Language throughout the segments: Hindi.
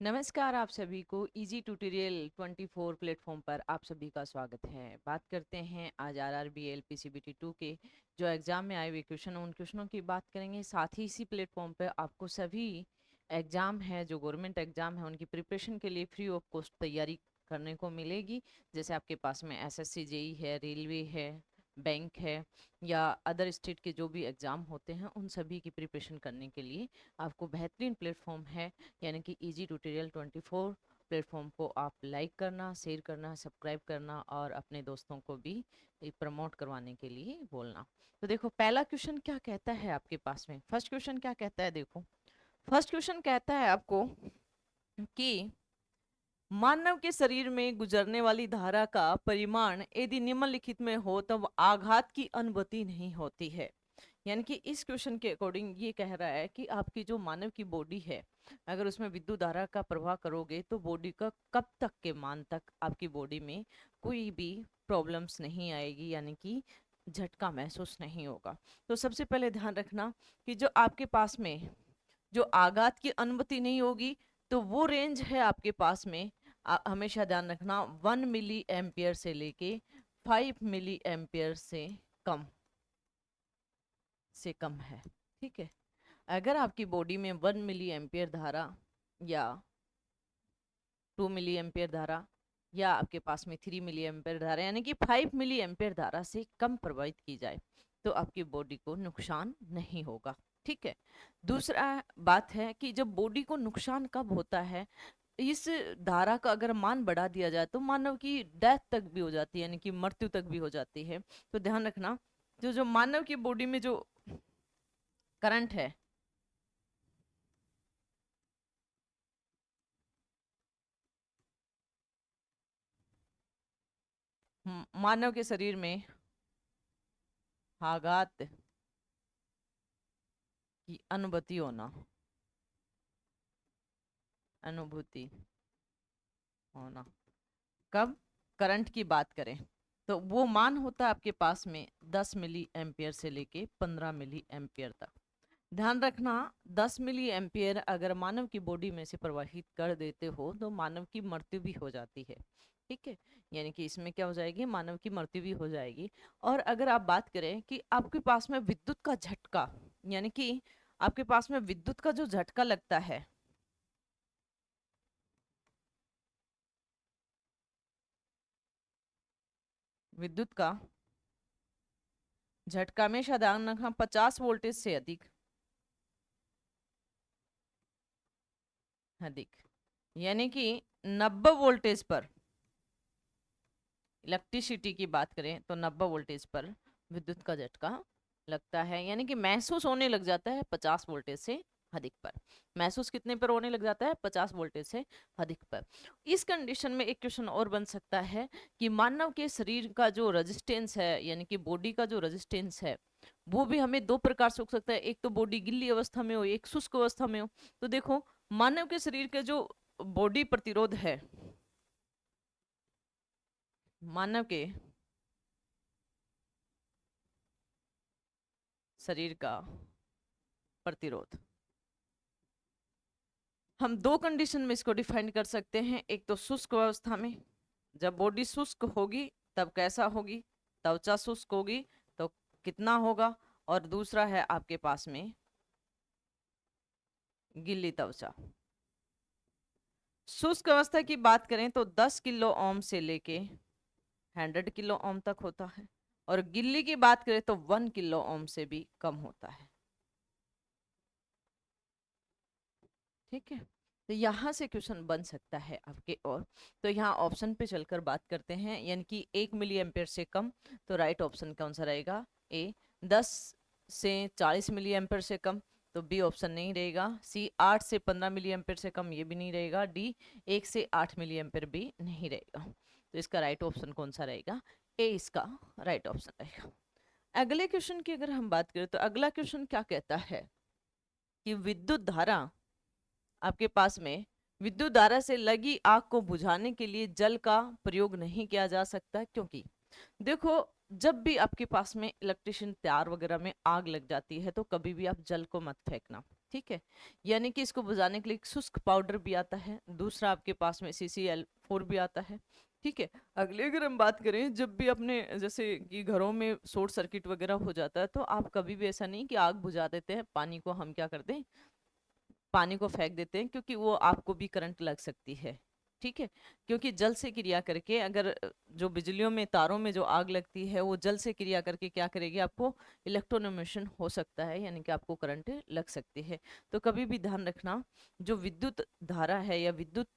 नमस्कार, आप सभी को इजी ट्यूटोरियल 24 प्लेटफॉर्म पर आप सभी का स्वागत है। बात करते हैं आज आरआरबी एलपीसीबीटी 2 के जो एग्जाम में आए हुए क्वेश्चन, उन क्वेश्चनों की बात करेंगे। साथ ही इसी प्लेटफॉर्म पर आपको सभी एग्जाम है जो गवर्नमेंट एग्जाम है उनकी प्रिपरेशन के लिए फ्री ऑफ कॉस्ट तैयारी करने को मिलेगी। जैसे आपके पास में एसएससी जेई है, रेलवे है, बैंक है या अदर स्टेट के जो भी एग्ज़ाम होते हैं उन सभी की प्रिपरेशन करने के लिए आपको बेहतरीन प्लेटफॉर्म है, यानी कि इजी ट्यूटोरियल 24 प्लेटफॉर्म को आप लाइक करना, शेयर करना, सब्सक्राइब करना और अपने दोस्तों को भी प्रमोट करवाने के लिए बोलना। तो देखो पहला क्वेश्चन क्या कहता है आपके पास में। फर्स्ट क्वेश्चन क्या कहता है, देखो फर्स्ट क्वेश्चन कहता है आपको कि मानव के शरीर में गुजरने वाली धारा का परिमाण यदि निम्नलिखित में हो तब आघात की अनुभूति नहीं होती है। यानी कि इस क्वेश्चन के अकॉर्डिंग ये कह रहा है कि आपकी जो मानव की बॉडी है, अगर उसमें विद्युत धारा का प्रवाह करोगे तो बॉडी का कब तक के मान तक आपकी बॉडी में कोई भी प्रॉब्लम्स नहीं आएगी, यानी कि झटका महसूस नहीं होगा। तो सबसे पहले ध्यान रखना कि जो आपके पास में जो आघात की अनुमति नहीं होगी तो वो रेंज है आपके पास में, हमेशा ध्यान रखना 1 मिली एम्पियर से लेके 5 मिली एम्पियर से कम है। ठीक है, अगर आपकी बॉडी में 1 मिली एम्पियर धारा या 2 मिली एम्पियर धारा या आपके पास में 3 मिली एम्पियर धारा यानी कि 5 मिली एम्पियर धारा से कम प्रवाहित की जाए तो आपकी बॉडी को नुकसान नहीं होगा। ठीक है, दूसरा बात है कि जब बॉडी को नुकसान कब होता है, इस धारा का अगर मान बढ़ा दिया जाए तो मानव की डेथ तक भी हो जाती है, यानी कि मृत्यु तक भी हो जाती है। तो ध्यान रखना जो जो मानव की बॉडी में जो करंट है, मानव के शरीर में आघात की अनुभूति होना कब करंट की बात करें तो वो मान होता है आपके पास में 10 मिली एम्पियर से लेके 15 मिली एम्पियर तक। ध्यान रखना 10 मिली एम्पियर अगर मानव की बॉडी में से प्रवाहित कर देते हो तो मानव की मृत्यु भी हो जाती है। ठीक है, यानी कि इसमें क्या हो जाएगी, मानव की मृत्यु भी हो जाएगी। और अगर आप बात करें कि आपके पास में विद्युत का झटका, यानी कि आपके पास में विद्युत का जो झटका लगता है, विद्युत का झटका में ध्यान रखना 50 वोल्टेज से अधिक अधिक यानी कि 90 वोल्टेज पर, इलेक्ट्रिसिटी की बात करें तो 90 वोल्टेज पर विद्युत का झटका लगता है, यानी कि महसूस होने लग जाता है 50 वोल्टेज से अधिक पर। महसूस कितने पर होने लग जाता है, 50 वोल्टेज से अधिक पर। इस कंडीशन में एक क्वेश्चन और बन सकता है कि मानव के शरीर का जो रेजिस्टेंस है, यानी कि बॉडी का जो रेजिस्टेंस है, वो भी हमें दो प्रकार से हो सकता है। एक तो बॉडी गिल्ली अवस्था में हो, एक शुष्क अवस्था में हो। तो देखो मानव के शरीर के जो बॉडी प्रतिरोध है, मानव के शरीर का प्रतिरोध, हम दो कंडीशन में इसको डिफाइन कर सकते हैं। एक तो शुष्क अवस्था में, जब बॉडी शुष्क होगी तब कैसा होगी, त्वचा शुष्क होगी तो कितना होगा। और दूसरा है आपके पास में गिल्ली त्वचा। शुष्क अवस्था की बात करें तो 10 किलो ओम से लेके 100 किलो ओम तक होता है, और गिल्ली की बात करें तो 1 किलो ओम से भी कम होता है। ठीक है, तो यहाँ से क्वेश्चन बन सकता है आपके। और तो यहाँ ऑप्शन पे चलकर बात करते हैं, यानी कि 1 मिली एम्पेयर से कम, तो राइट ऑप्शन कौन सा रहेगा, ए। 10 से 40 मिली एम्पेयर से कम तो बी ऑप्शन नहीं रहेगा। सी 8 से 15 मिली एम्पेयर से कम, ये भी नहीं रहेगा। डी 1 से 8 मिली एम्पेयर भी नहीं रहेगा। तो इसका राइट ऑप्शन कौन सा रहेगा, ए इसका राइट ऑप्शन रहेगा। अगले क्वेश्चन की अगर हम बात करें तो अगला क्वेश्चन क्या कहता है कि विद्युत धारा, आपके पास में विद्युत धारा से लगी आग को बुझाने के लिए जल का प्रयोग नहीं किया जा सकता, क्योंकि देखो जब भी आपके पास में इलेक्ट्रिशियन तार वगैरह में आग लग जाती है तो कभी भी आप जल को मत फेंकना। ठीक है, यानी कि इसको बुझाने के लिए एक शुष्क पाउडर भी आता है, दूसरा आपके पास में CCl4 भी आता है। ठीक है, अगले अगर हम बात करें, जब भी अपने जैसे कि घरों में शॉर्ट सर्किट वगैरह हो जाता है, तो आप कभी भी ऐसा नहीं कि आग बुझा देते हैं, पानी को हम क्या करते हैं, पानी को फेंक देते हैं, क्योंकि वो आपको भी करंट लग सकती है। ठीक है, क्योंकि जल से क्रिया करके अगर जो बिजलियों में तारों में जो आग लगती है, वो जल से क्रिया करके क्या करेगी, आपको इलेक्ट्रोनेमिशन हो सकता है, यानी कि आपको करंट लग सकती है। तो कभी भी ध्यान रखना, जो विद्युत धारा है या विद्युत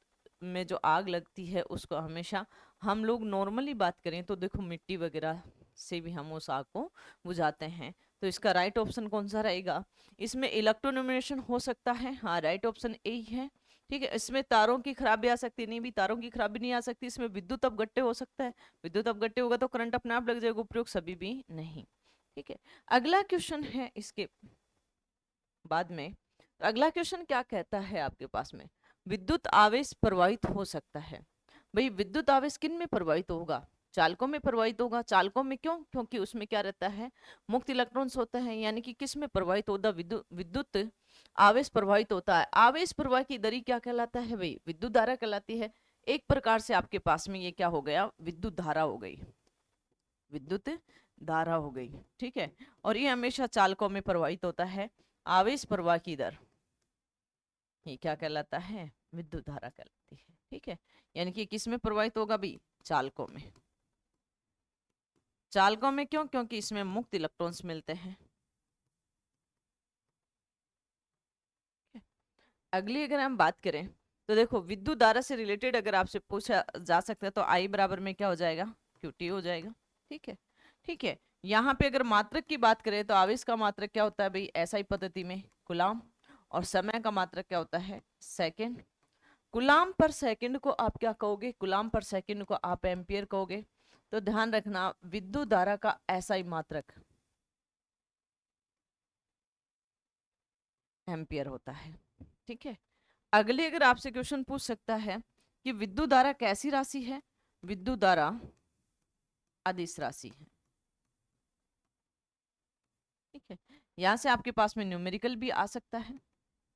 में जो आग लगती है, उसको हमेशा हम लोग नॉर्मली बात करें तो देखो मिट्टी वगैरह से भी हम उस आग को बुझाते हैं। तो इसका राइट ऑप्शन कौन सा रहेगा, इसमें इलेक्ट्रोनिमेशन हो सकता है, हाँ राइट ऑप्शन यही है। ठीक है, इसमें तारों की खराबी आ सकती है, नहीं भी तारों की खराबी नहीं आ सकती, इसमें विद्युत अपघट्य हो सकता है, विद्युत अपघट्य होगा तो करंट अपने आप लग जाएगा, उपयोग सभी भी नहीं। ठीक है, अगला क्वेश्चन है इसके बाद में। तो अगला क्वेश्चन क्या कहता है आपके पास में, विद्युत आवेश प्रवाहित हो सकता है। भाई विद्युत आवेश किन में प्रवाहित होगा, चालकों में प्रवाहित होगा। चालकों में क्यों, क्योंकि उसमें क्या रहता है, मुक्त इलेक्ट्रॉन्स होता है। यानी कि किस में प्रवाहित होता, विद्युत विद्युत आवेश प्रवाहित होता है। आवेश प्रवाह की दरी क्या कहलाता है भाई, विद्युत धारा कहलाती है। एक प्रकार से आपके पास में ये क्या हो गया, विद्युत धारा हो गई, विद्युत धारा हो गई। ठीक है, और ये हमेशा चालकों में प्रवाहित होता है। आवेश प्रवाह की दर ये क्या कहलाता है, विद्युत धारा कहलाती है। ठीक है, यानी कि किस में प्रवाहित होगा भाई, चालकों में। चालकों में क्यों, क्योंकि इसमें मुक्त इलेक्ट्रॉन्स मिलते हैं। अगली अगर हम बात करें, तो देखो विद्युत धारा से रिलेटेड अगर आपसे पूछा जा सकता है, तो आई बराबर में क्या हो जाएगा, QT हो जाएगा। ठीक है, ठीक है, यहाँ पे अगर मात्रक की बात करें, तो आवेश का मात्रक क्या होता है भाई, SI पद्धति में कूलाम, और समय का मात्रक क्या होता है, सेकेंड। कूलाम पर सेकंड को आप क्या कहोगे, कूलाम पर सेकंड को आप एम्पियर कहोगे। तो ध्यान रखना, विद्युत धारा का SI मात्रक एम्पियर होता है। ठीक है, अगले अगर आपसे क्वेश्चन पूछ सकता है कि विद्युत धारा कैसी राशि है, विद्युत धारा अदिश राशि है। ठीक है, यहाँ से आपके पास में न्यूमेरिकल भी आ सकता है।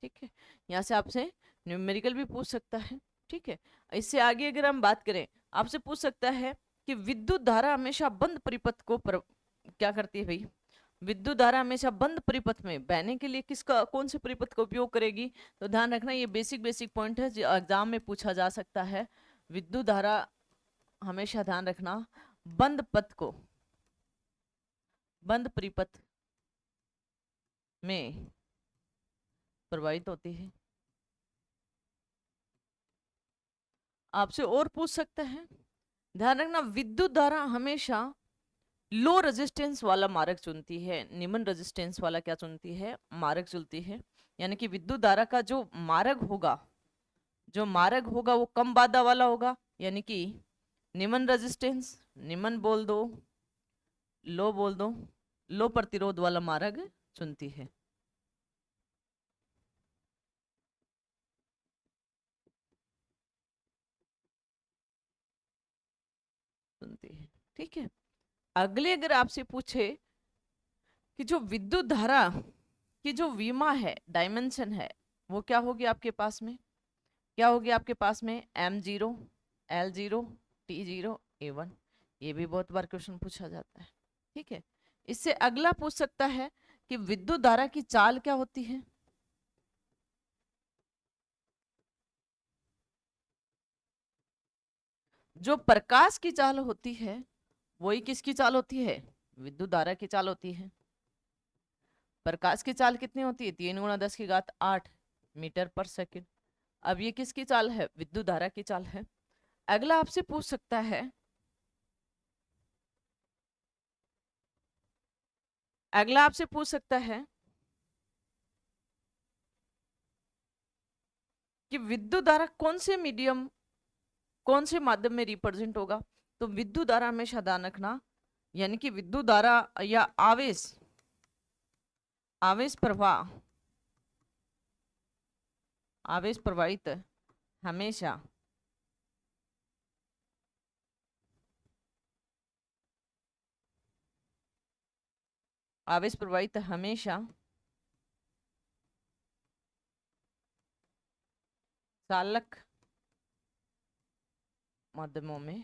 ठीक है, यहाँ से आपसे न्यूमेरिकल भी पूछ सकता है। ठीक है, इससे आगे अगर हम बात करें, आपसे पूछ सकता है कि विद्युत धारा हमेशा बंद परिपथ को क्या करती है भाई, विद्युत धारा हमेशा बंद परिपथ में बहने के लिए किसका, कौन से परिपथ का उपयोग करेगी। तो ध्यान रखना, ये बेसिक बेसिक पॉइंट है जो एग्जाम में पूछा जा सकता है। विद्युत धारा हमेशा ध्यान रखना बंद पथ को, बंद परिपथ में प्रवाहित होती है। आपसे और पूछ सकता है, ध्यान रखना विद्युत धारा हमेशा लो रेजिस्टेंस वाला मार्ग चुनती है, निम्न रेजिस्टेंस वाला क्या चुनती है, मार्ग चुनती है। यानी कि विद्युत धारा का जो मार्ग होगा, जो मार्ग होगा वो कम बाधा वाला होगा, यानी कि निम्न रेजिस्टेंस, निम्न बोल दो, लो बोल दो, लो प्रतिरोध वाला मार्ग चुनती है, चुनती है। ठीक है, अगले अगर आपसे पूछे कि जो विद्युत धारा की जो विमा है, डायमेंशन है, वो क्या होगी आपके पास में, क्या होगी आपके पास में, M0, L0, T0, A1। ये भी बहुत बार क्वेश्चन पूछा जाता है। ठीक है, इससे अगला पूछ सकता है कि विद्युत धारा की चाल क्या होती है। जो प्रकाश की चाल होती है, वही किसकी चाल होती है, विद्युत धारा की चाल होती है। प्रकाश की चाल कितनी होती है, 3 × 10⁸ मीटर पर सेकंड। अब ये किसकी चाल है, विद्युत धारा की चाल है। अगला आपसे पूछ सकता है, अगला आपसे पूछ सकता है कि विद्युत धारा कौन से मीडियम, कौन से माध्यम में रिप्रेजेंट होगा। तो विद्युत धारा हमेशा ध्यान रखना, यानी कि विद्युत धारा या आवेश, आवेश प्रवाह, आवेश प्रवाहित हमेशा आवेश प्रवाहित हमेशा चालक माध्यमों में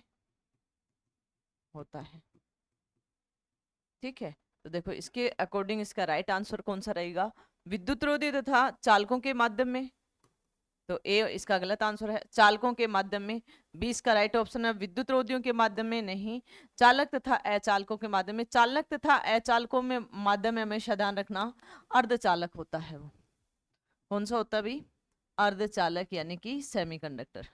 होता है। ठीक है, तो देखो इसके अकॉर्डिंग इसका राइट आंसर कौन सा रहेगा? विद्युत रोधी तथा चालकों के माध्यम में, तो ए इसका गलत आंसर है, चालकों के माध्यम में। बी इसका राइट ऑप्शन है, विद्युत रोधियों के माध्यम में नहीं, चालक तथा अचालकों के माध्यम में। चालक तथा अचालकों में माध्यम में हमेशा ध्यान रखना अर्धचालक होता है। वो कौन सा होता है भी? अर्धचालक, यानी कि सेमीकंडक्टर।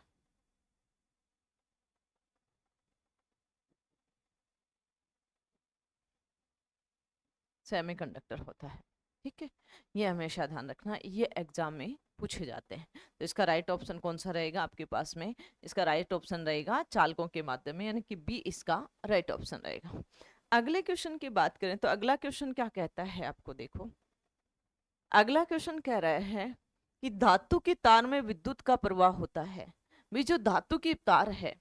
सेमीकंडक्टर होता है। ठीक है, ये हमेशा ध्यान रखना, ये एग्जाम में पूछे जाते हैं। तो इसका राइट ऑप्शन कौन सा रहेगा आपके पास में? इसका राइट ऑप्शन रहेगा चालकों के माध्यम में, यानी कि बी इसका राइट ऑप्शन रहेगा। अगले क्वेश्चन की बात करें तो अगला क्वेश्चन क्या कहता है आपको, देखो अगला क्वेश्चन कह रहा है कि धातु की तार में विद्युत का प्रवाह होता है। भी जो धातु की तार है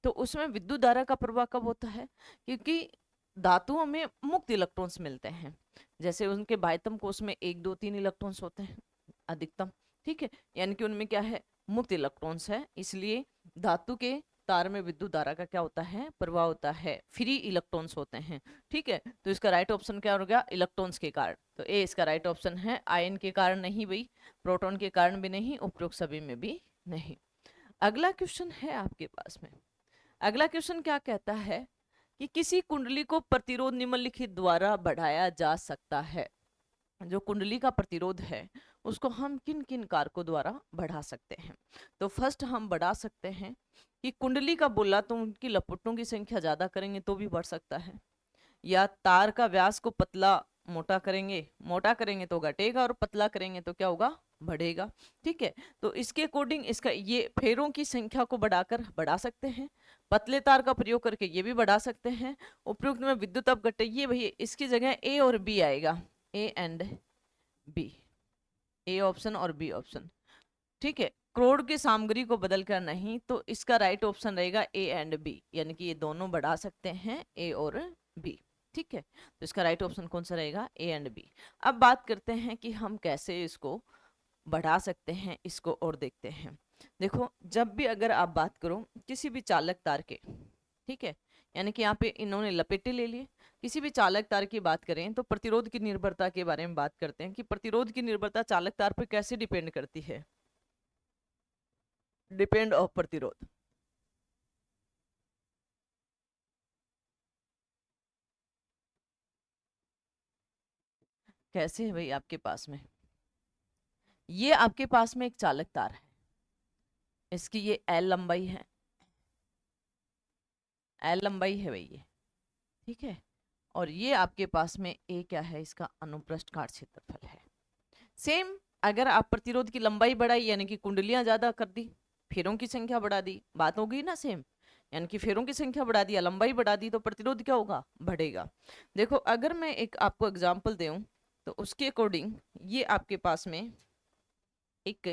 तो उसमें विद्युत धारा का प्रवाह कब होता है? क्योंकि धातुओं में मुक्त इलेक्ट्रॉन्स मिलते हैं, जैसे उनके बाह्यतम कोश में 1 2 3 इलेक्ट्रॉन्स होते हैं अधिकतम। ठीक है, यानी कि उनमें क्या है? मुक्त इलेक्ट्रॉन्स है, इसलिए धातु के तार में विद्युत धारा का क्या होता है? प्रवाह होता है, फ्री इलेक्ट्रॉन्स होते हैं। ठीक है, तो इसका राइट ऑप्शन क्या हो गया? इलेक्ट्रॉन्स के कारण। तो ए इसका राइट ऑप्शन है, आयन के कारण नहीं भाई, प्रोटॉन के कारण भी नहीं, उपरोक्त सभी में भी नहीं। अगला क्वेश्चन है आपके पास में, अगला क्वेश्चन क्या कहता है कि किसी कुंडली को प्रतिरोध निम्नलिखित द्वारा बढ़ाया जा सकता है। जो कुंडली का प्रतिरोध है उसको हम किन किन कारकों द्वारा बढ़ा सकते हैं? तो फर्स्ट हम बढ़ा सकते हैं कि कुंडली का बोला तो उनकी लपटों की संख्या ज्यादा करेंगे तो भी बढ़ सकता है, या तार का व्यास को पतला मोटा करेंगे तो घटेगा, और पतला करेंगे तो क्या होगा? बढ़ेगा। ठीक है, तो इसके अकॉर्डिंग इसका ये फेरों की संख्या को बढ़ाकर बढ़ा सकते हैं, पतले तार का प्रयोग करके ये भी बढ़ा सकते हैं। उपयुक्त में विद्युत अपघट्य, ये भैया इसकी जगह ए और बी आएगा, A and B, A option और बी ऑप्शन। ठीक है, क्रोड की सामग्री को बदल कर नहीं, तो इसका राइट ऑप्शन रहेगा ए एंड बी, यानी कि ये दोनों बढ़ा सकते हैं, ए और बी। ठीक है, तो इसका राइट ऑप्शन कौन सा रहेगा? A and B. अब बात करते हैं कि हम कैसे इसको बढ़ा सकते हैं, इसको और देखते हैं। देखो जब भी अगर आप बात करो किसी भी चालक तार के, ठीक है, यानी कि यहाँ पे इन्होंने लपेटे ले लिए, किसी भी चालक तार की बात करें तो प्रतिरोध की निर्भरता के बारे में बात करते हैं कि प्रतिरोध की निर्भरता चालक तार पर कैसे डिपेंड करती है। डिपेंड ऑफ प्रतिरोध, कैसे है भाई आपके पास में? ये आपके पास में एक चालक तार है, इसकी ये एल लंबाई है, एल लंबाई है भाई ये। ठीक है, और ये आपके पास में ए क्या है? इसका अनुप्रस्थ काट क्षेत्रफल है। सेम अगर आप प्रतिरोध की लंबाई बढ़ाई, यानी कि कुंडलियां ज्यादा कर दी, फेरों की संख्या बढ़ा दी, बात होगी ना सेम, यानी कि फेरों की संख्या बढ़ा दी या लंबाई बढ़ा दी तो प्रतिरोध क्या होगा? बढ़ेगा। देखो अगर मैं एक आपको एग्जांपल दूं तो उसके अकॉर्डिंग ये आपके पास में एक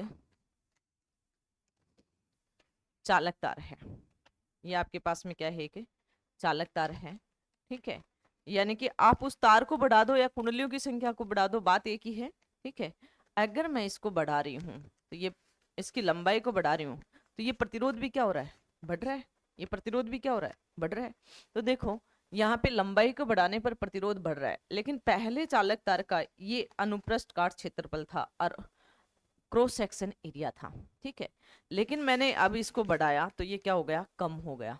चालक तार है, ये आपके पास में क्या है? एक चालक तार है। ठीक है, यानी कि आप उस तार को बढ़ा दो या कुंडलियों की संख्या को बढ़ा दो, बात एक ही है। ठीक है, अगर मैं इसको बढ़ा रही हूँ तो ये इसकी लंबाई को बढ़ा रही हूँ तो ये प्रतिरोध भी क्या हो रहा है? बढ़ रहा है। ये प्रतिरोध भी क्या हो रहा है? बढ़ रहा है। तो देखो यहाँ पे लंबाई को बढ़ाने पर प्रतिरोध बढ़ रहा है, लेकिन पहले चालक तार का ये अनुप्रस्थ काट क्षेत्रफल था और क्रॉस सेक्शन एरिया था। ठीक है, लेकिन मैंने अब इसको बढ़ाया तो ये क्या हो गया? कम हो गया।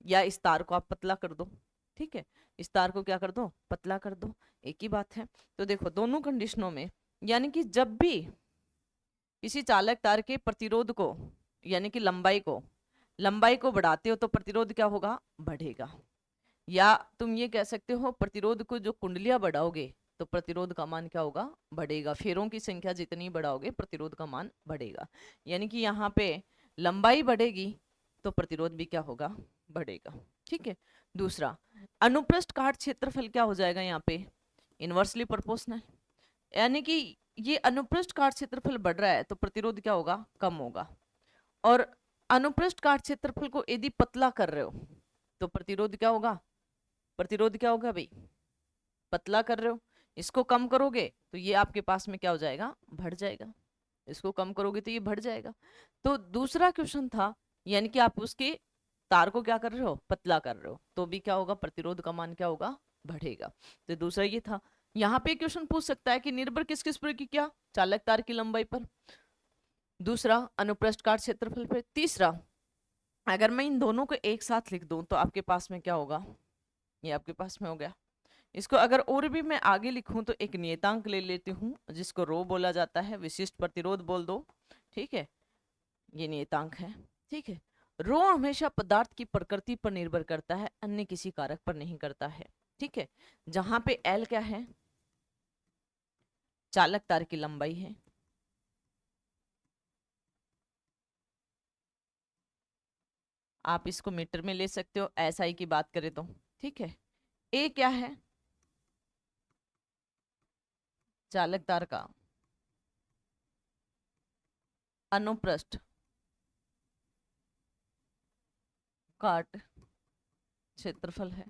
या इस तार को आप पतला कर दो, ठीक है, इस तार को क्या कर दो? पतला कर दो, एक ही बात है। तो देखो दोनों कंडीशनों में, यानी कि जब भी किसी चालक तार के प्रतिरोध को, यानी कि लंबाई को बढ़ाते हो तो प्रतिरोध क्या होगा? बढ़ेगा। या तुम ये कह सकते हो प्रतिरोध को जो कुंडलियां बढ़ाओगे तो प्रतिरोध का मान क्या होगा? बढ़ेगा। फेरों की संख्या जितनी बढ़ाओगे प्रतिरोध का मान बढ़ेगा, यानी कि यहाँ पे लंबाई बढ़ेगी तो प्रतिरोध भी क्या होगा? बढ़ेगा। ठीक है, दूसरा अनुप्रस्थ काट क्षेत्रफल क्या हो जाएगा यहाँ पे? इनवर्सली प्रोपोर्शनल, यानी कि ये अनुप्रस्थ काट क्षेत्रफल बढ़ रहा है तो प्रतिरोध क्या होगा? कम होगा। और अनुप्रस्थ काट क्षेत्रफल को यदि पतला कर रहे हो तो प्रतिरोध क्या होगा? प्रतिरोध क्या होगा भाई? पतला कर रहे हो, इसको कम करोगे तो ये आपके पास में क्या हो जाएगा? बढ़ जाएगा। इसको कम करोगे तो ये बढ़ जाएगा। तो दूसरा क्वेश्चन था, यानी कि आप उसके तार को क्या कर रहे हो, पतला कर रहे हो, तो भी क्या होगा, प्रतिरोध का मान क्या होगा, बढ़ेगा। तो दूसरा ये था। यहाँ पे क्वेश्चन पूछ सकता है कि निर्भर किस किस पर की, क्या, चालक तार की लंबाई पर, दूसरा अनुप्रस्थ काट क्षेत्रफल पर, तीसरा अगर मैं इन दोनों को एक साथ लिख दूं तो आपके पास में क्या होगा, ये आपके पास में हो गया। इसको अगर और भी मैं आगे लिखूं तो एक नियतांक ले लेती हूँ जिसको रो बोला जाता है, विशिष्ट प्रतिरोध बोल दो, ठीक है, ये नियतांक है। ठीक है, रो हमेशा पदार्थ की प्रकृति पर निर्भर करता है, अन्य किसी कारक पर नहीं करता है। ठीक है, जहां पे एल क्या है, चालक तार की लंबाई है, आप इसको मीटर में ले सकते हो एसआई की बात करें तो। ठीक है, ए क्या है, चालक तार का अनुप्रस्थ काट क्षेत्रफल है,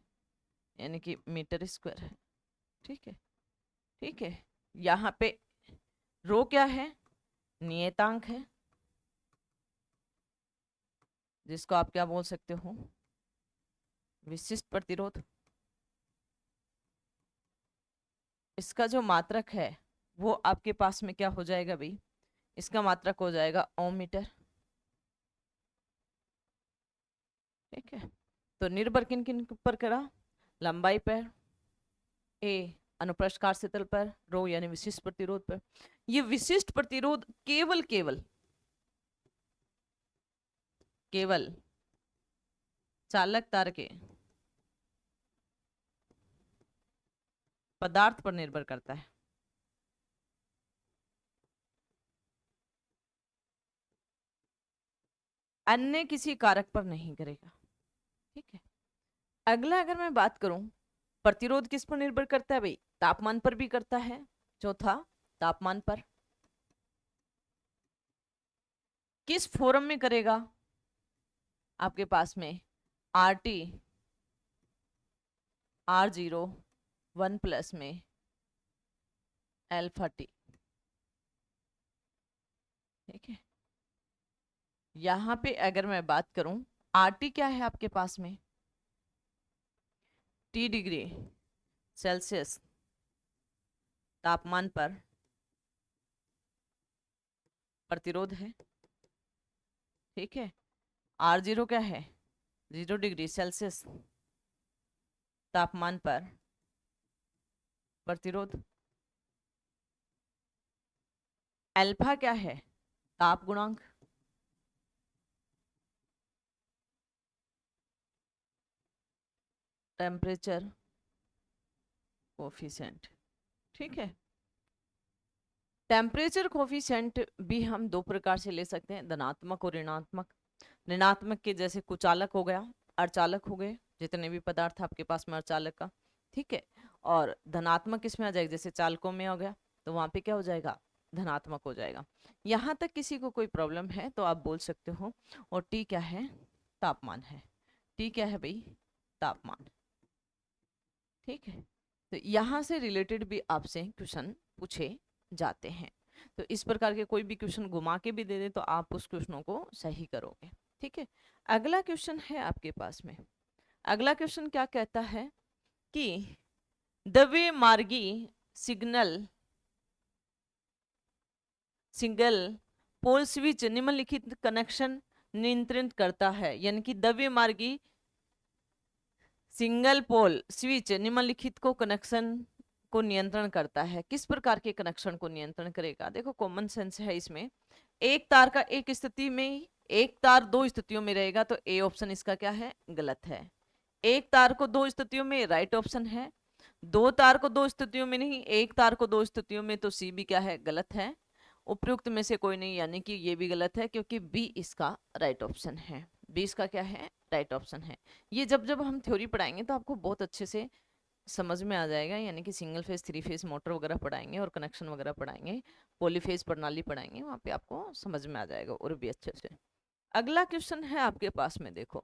यानी कि मीटर स्क्वायर है। ठीक है, ठीक है, यहाँ पे रो क्या है, नियतांक है, जिसको आप क्या बोल सकते हो, विशिष्ट प्रतिरोध। इसका जो मात्रक है वो आपके पास में क्या हो जाएगा भाई, इसका मात्रक हो जाएगा ओम मीटर। ठीक है, तो निर्भर किन किन पर करा, लंबाई पर, ए अनुप्रस्थ काट क्षेत्रफल पर, रो यानी विशिष्ट प्रतिरोध पर। ये विशिष्ट प्रतिरोध केवल केवल केवल चालक तार के पदार्थ पर निर्भर करता है, अन्य किसी कारक पर नहीं करेगा। ठीक है, अगला अगर मैं बात करूं, प्रतिरोध किस पर निर्भर करता है भाई, तापमान पर भी करता है। चौथा, तापमान पर किस फोरम में करेगा, आपके पास में आर टी R0 1 प्लस में अल्फा टी। ठीक है, यहां पे अगर मैं बात करूं, आर टी क्या है आपके पास में, टी डिग्री सेल्सियस तापमान पर प्रतिरोध है। ठीक है, R0 क्या है, 0 डिग्री सेल्सियस तापमान पर प्रतिरोध। अल्फा क्या है, ताप गुणांक। Temperature coefficient. ठीक है, टेम्परेचर कोफिशिएंट भी हम दो प्रकार से ले सकते हैं, धनात्मक और ऋणात्मक। ऋणात्मक के जैसे कुचालक हो गया, अर्चालक हो गए, जितने भी पदार्थ आपके पास में अर्चालक का। ठीक है, और धनात्मक किसमें आ जाएगा, जैसे चालकों में हो गया, तो वहां पे क्या हो जाएगा, धनात्मक हो जाएगा। यहाँ तक किसी को कोई प्रॉब्लम है तो आप बोल सकते हो। और टी क्या है, तापमान है। टी क्या है भाई, तापमान। ठीक है, तो यहाँ से रिलेटेड भी आपसे क्वेश्चन पूछे जाते हैं। तो इस प्रकार के कोई भी क्वेश्चन घुमा के भी दे दे तो आप उस क्वेश्चनों को सही करोगे। ठीक है, अगला क्वेश्चन है आपके पास में। अगला क्वेश्चन क्या कहता है कि द्विमार्गी सिग्नल सिंगल पोल स्विच निम्नलिखित कनेक्शन नियंत्रित करता है, यानी कि द्विमार्गी सिंगल पोल स्विच निम्नलिखित को कनेक्शन को नियंत्रण करता है। किस प्रकार के कनेक्शन को नियंत्रण करेगा, देखो कॉमन सेंस है इसमें। एक तार का एक स्थिति में, एक तार दो स्थितियों में रहेगा तो ए ऑप्शन इसका क्या है, गलत है। एक तार को दो स्थितियों में, राइट ऑप्शन है। दो तार को दो स्थितियों में नहीं, एक तार को दो स्थितियों में, तो सी भी क्या है, गलत है। उपयुक्त में से कोई नहीं, यानी कि ये भी गलत है, क्योंकि बी इसका राइट ऑप्शन है। बी इसका क्या है, राइट ऑप्शन है। ये जब जब हम थ्योरी पढ़ाएंगे तो आपको बहुत अच्छे से समझ में आ जाएगा, यानी कि single phase three phase motor वगैरह पढ़ाएंगे और कनेक्शन वगैरह पढ़ाएंगे, पॉलीफेज प्रणाली पढ़ाएंगे, वहाँ पे आपको समझ में आ जाएगा और भी अच्छे से। अगला क्वेश्चन है आपके पास में, देखो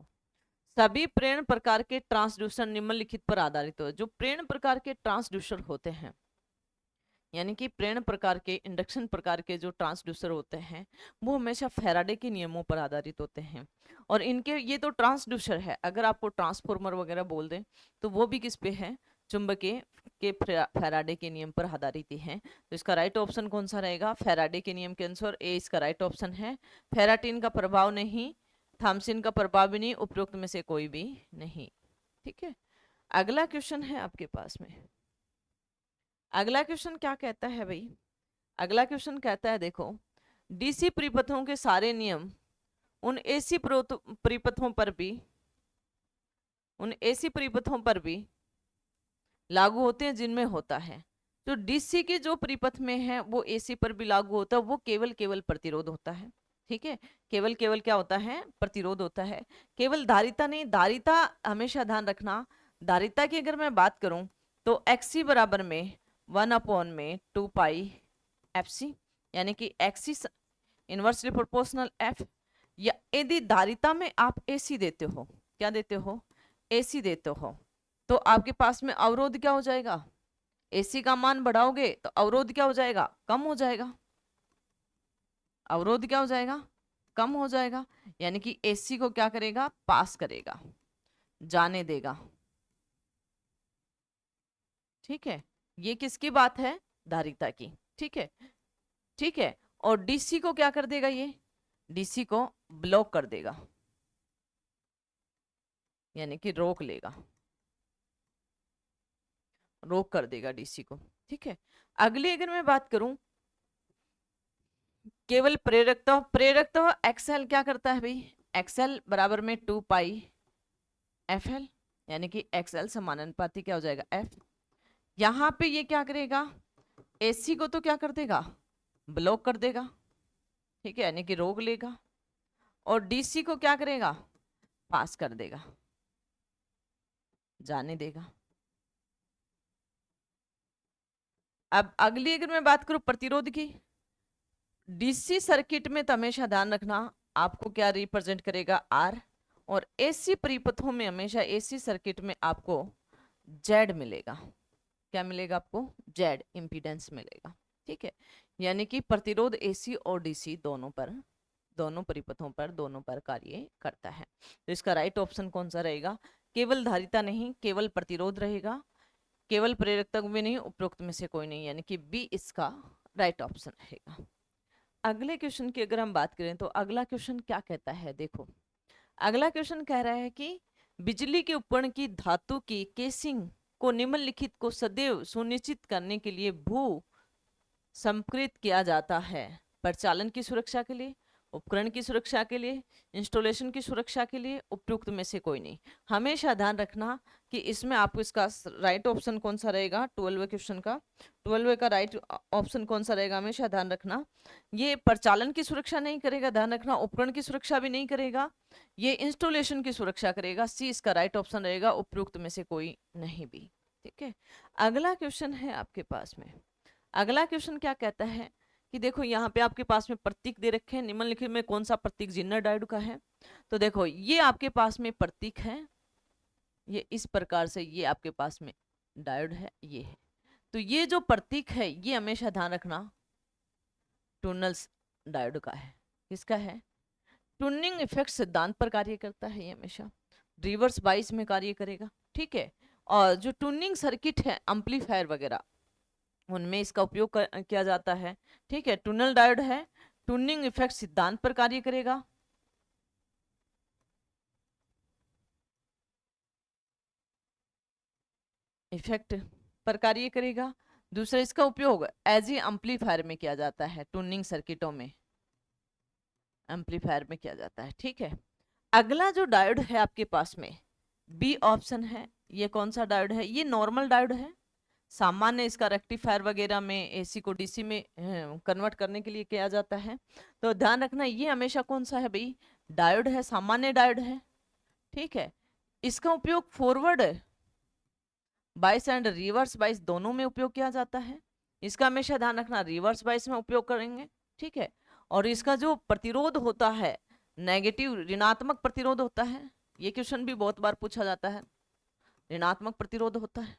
सभी प्रेरण प्रकार के ट्रांसड्यूसर निम्नलिखित पर आधारित हो। जो प्रेरण प्रकार के ट्रांसड्यूसर होते हैं, यानी कि प्रेरण प्रकार के, इंडक्शन प्रकार के जो ट्रांसड्यूसर होते हैं वो हमेशा फैराडे के नियमों पर आधारित होते हैं। और इनके, ये तो ट्रांसड्यूसर है, अगर आपको ट्रांसफॉर्मर वगैरह बोल दें तो वो भी किस पे है, चुंबकीय के फैराडे के नियम पर आधारित ही है। तो इसका राइट ऑप्शन कौन सा रहेगा, फैराडे के नियम के अनुसार ए इसका राइट ऑप्शन है। फेराटिन का प्रभाव नहीं, थॉमसन का प्रभाव भी नहीं, उपरोक्त में से कोई भी नहीं। ठीक है, अगला क्वेश्चन है आपके पास में। अगला क्वेश्चन क्या कहता है भाई, अगला क्वेश्चन कहता है देखो, डीसी परिपथों के सारे नियम उन एसी परिपथों पर भी, उन एसी परिपथों पर भी लागू होते हैं जिनमें होता है। तो डीसी के जो परिपथ में है वो एसी पर भी लागू होता है, वो केवल केवल प्रतिरोध होता है। ठीक है, केवल केवल क्या होता है, प्रतिरोध होता है, केवल धारिता नहीं। धारिता हमेशा ध्यान रखना, धारिता की अगर मैं बात करूं तो एक्सी बराबर में 1/2 FC, यानी कि एक्सी इनवर्सली प्रोपोर्शनल एफ। या यदि धारिता में आप एसी देते हो, क्या देते हो, एसी देते हो, तो आपके पास में अवरोध क्या हो जाएगा, एसी का मान बढ़ाओगे तो अवरोध क्या हो जाएगा, कम हो जाएगा। अवरोध क्या हो जाएगा, कम हो जाएगा। यानी कि एसी को क्या करेगा, पास करेगा, जाने देगा। ठीक है, ये किसकी बात है, धारिता की। ठीक है, ठीक है। और डीसी को क्या कर देगा, ये डीसी को ब्लॉक कर देगा, यानी कि रोक लेगा, रोक कर देगा डीसी को। ठीक है, अगली अगर मैं बात करूं, केवल प्रेरकत्व, प्रेरकत्व एक्सएल क्या करता है भाई, एक्सएल बराबर में 2πfl, यानी कि एक्सएल समानुपाती क्या हो जाएगा, एफ। यहां पे ये क्या करेगा, एसी को तो क्या कर देगा, ब्लॉक कर देगा। ठीक है, यानी कि रोक लेगा। और डीसी को क्या करेगा, पास कर देगा, जाने देगा। अब अगली अगर मैं बात करूं प्रतिरोध की, डीसी सर्किट में तो हमेशा ध्यान रखना आपको क्या रिप्रेजेंट करेगा, आर। और एसी परिपथों में हमेशा, एसी सर्किट में आपको जेड मिलेगा। क्या मिलेगा आपको, जेड इम्पीडेंस मिलेगा। ठीक है, यानी कि प्रतिरोध एसी और डीसी दोनों पर, दोनों परिपथों पर, दोनों पर कार्य करता है। तो इसका राइट ऑप्शन कौन सा रहेगा, केवल धारिता नहीं, केवल प्रतिरोध रहेगा, केवल प्रेरकत्व भी नहीं, उपरोक्त में से कोई नहीं, यानी कि बी इसका राइट ऑप्शन रहेगा। अगले क्वेश्चन की अगर हम बात करें तो अगला क्वेश्चन क्या कहता है, देखो अगला क्वेश्चन कह रहा है कि बिजली के उपकरण की धातु की केसिंग को निम्नलिखित को सदैव सुनिश्चित करने के लिए भू संकृत किया जाता है, परिचालन की सुरक्षा के लिए, उपकरण की सुरक्षा के लिए, इंस्टॉलेशन की सुरक्षा के लिए, उपयुक्त में से कोई नहीं। हमेशा ध्यान रखना कि इसमें आपको इसका राइट ऑप्शन कौन सा रहेगा, 12वें क्वेश्चन का 12वें का राइट ऑप्शन कौन सा रहेगा, हमेशा ध्यान रखना। ये परिचालन की सुरक्षा नहीं करेगा, ध्यान रखना, उपकरण की सुरक्षा भी नहीं करेगा, ये इंस्टॉलेशन की सुरक्षा करेगा। सी इसका राइट ऑप्शन रहेगा, उपयुक्त में से कोई नहीं भी। ठीक है, अगला क्वेश्चन है आपके पास में। अगला क्वेश्चन क्या कहता है कि देखो यहाँ पे आपके पास में प्रतीक दे रखे हैं, निम्नलिखित में कौन सा प्रतीक जिन्नर डायोड का है। तो देखो ये आपके पास में प्रतीक है, ये इस प्रकार से, ये आपके पास में डायोड है, ये है। तो ये जो प्रतीक है ये हमेशा ध्यान रखना टनल्स डायोड का है। किसका है, टूनिंग इफेक्ट सिद्धांत पर कार्य करता है, ये हमेशा रिवर्स बाइस में कार्य करेगा। ठीक है, और जो टूनिंग सर्किट है, एम्पलीफायर वगैरह, उनमें इसका उपयोग किया जाता है। ठीक है, टनल डायोड है, टूनिंग इफेक्ट सिद्धांत पर कार्य करेगा। इफेक्ट पर कार्य करेगा। दूसरा, इसका उपयोग एज ए एम्पलीफायर में किया जाता है, टूनिंग सर्किटों में एम्पलीफायर में किया जाता है। ठीक है, अगला जो डायोड है आपके पास में, बी ऑप्शन है। ये कौन सा डायोड है, ये नॉर्मल डायोड है, सामान्य इसका रेक्टिफायर वगैरह में एसी को डीसी में कन्वर्ट करने के लिए किया जाता है। तो ध्यान रखना ये हमेशा कौन सा है भाई, डायोड है, सामान्य डायोड है। ठीक है, इसका उपयोग फॉरवर्ड बाइस एंड रिवर्स बाइस दोनों में उपयोग किया जाता है। इसका हमेशा ध्यान रखना रिवर्स बाइस में उपयोग करेंगे। ठीक है, और इसका जो प्रतिरोध होता है, नेगेटिव ऋणात्मक प्रतिरोध होता है। ये क्वेश्चन भी बहुत बार पूछा जाता है, ऋणात्मक प्रतिरोध होता है।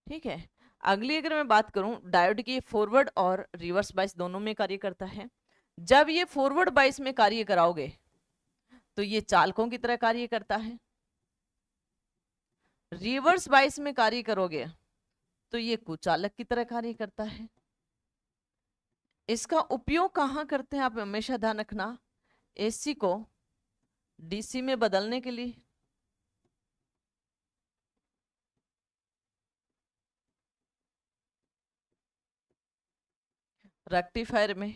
ठीक है, अगली अगर मैं बात करूं, डायोड की फॉरवर्ड और रिवर्स बाइस दोनों में कार्य करता है। जब ये फॉरवर्ड बाइस में कार्य कराओगे तो ये चालकों की तरह कार्य करता है। रिवर्स बाइस में कार्य करोगे तो ये कुचालक की तरह कार्य करता है। इसका उपयोग कहाँ करते हैं, आप हमेशा ध्यान रखना, एसी को डीसी में बदलने के लिए, रेक्टिफायर में,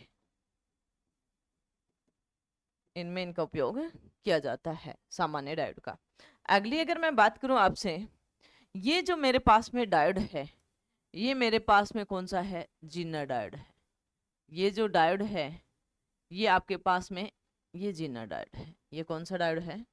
इनमें इनका उपयोग किया जाता है सामान्य डायोड का। अगली अगर मैं बात करूं आपसे, ये जो मेरे पास में डायोड है, ये मेरे पास में कौन सा है, जीनर डायोड है। ये जो डायोड है ये आपके पास में ये जीनर डायोड है। ये कौन सा डायोड है,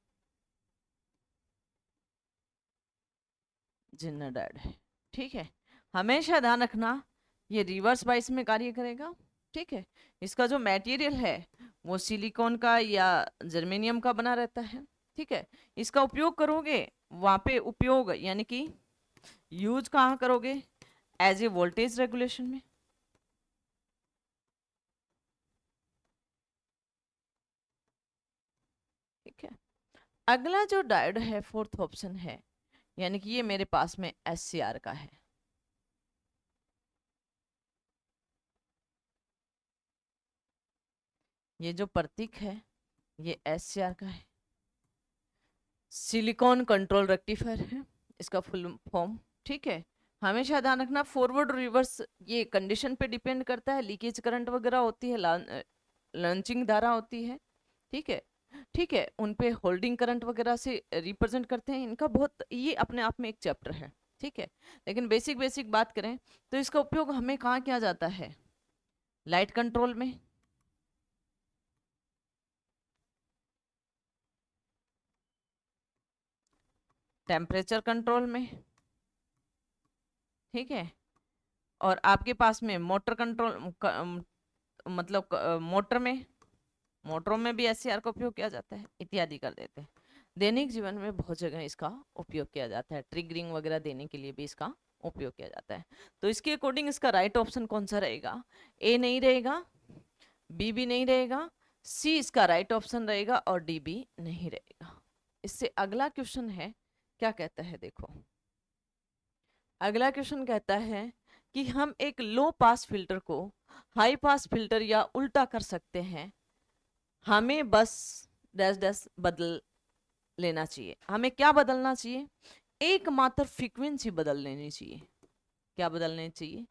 जीनर डायोड है। ठीक है, हमेशा ध्यान रखना ये रिवर्स बाइस में कार्य करेगा। ठीक है, इसका जो मटेरियल है वो सिलिकॉन का या जर्मेनियम का बना रहता है। ठीक है, इसका उपयोग करोगे वहां पे, उपयोग यानी कि यूज कहाँ करोगे, एज ए वोल्टेज रेगुलेशन में। ठीक है, अगला जो डायोड है फोर्थ ऑप्शन है, यानी कि ये मेरे पास में SCR का है। ये जो प्रतीक है ये SCR का है, सिलिकॉन कंट्रोल रेक्टिफायर है इसका फुल फॉर्म। ठीक है, हमेशा ध्यान रखना फॉरवर्ड रिवर्स ये कंडीशन पे डिपेंड करता है, लीकेज करंट वगैरह होती है, लॉन्चिंग धारा होती है। ठीक है, ठीक है, उन पे होल्डिंग करंट वगैरह से रिप्रेजेंट करते हैं। इनका बहुत, ये अपने आप में एक चैप्टर है। ठीक है, लेकिन बेसिक बेसिक बात करें तो इसका उपयोग हमें कहाँ किया जाता है, लाइट कंट्रोल में, टेम्परेचर कंट्रोल में। ठीक है, और आपके पास में मोटर कंट्रोल मतलब मोटर में, मोटरों में भी SCR का उपयोग किया जाता है, इत्यादि कर देते हैं। दैनिक जीवन में बहुत जगह इसका उपयोग किया जाता है, ट्रिगरिंग वगैरह देने के लिए भी इसका उपयोग किया जाता है। तो इसके अकॉर्डिंग इसका राइट ऑप्शन कौन सा रहेगा, ए नहीं रहेगा, बी भी नहीं रहेगा, सी इसका राइट ऑप्शन रहेगा और डी भी नहीं रहेगा। इससे अगला क्वेश्चन है, क्या कहता है देखो, अगला क्वेश्चन कहता है कि हम एक लो पास फिल्टर को हाई पास फिल्टर या उल्टा कर सकते हैं, हमें बस डैश डैश बदल लेना चाहिए। हमें क्या बदलना चाहिए, एकमात्र फ्रीक्वेंसी बदल लेनी चाहिए। क्या बदलनी चाहिए,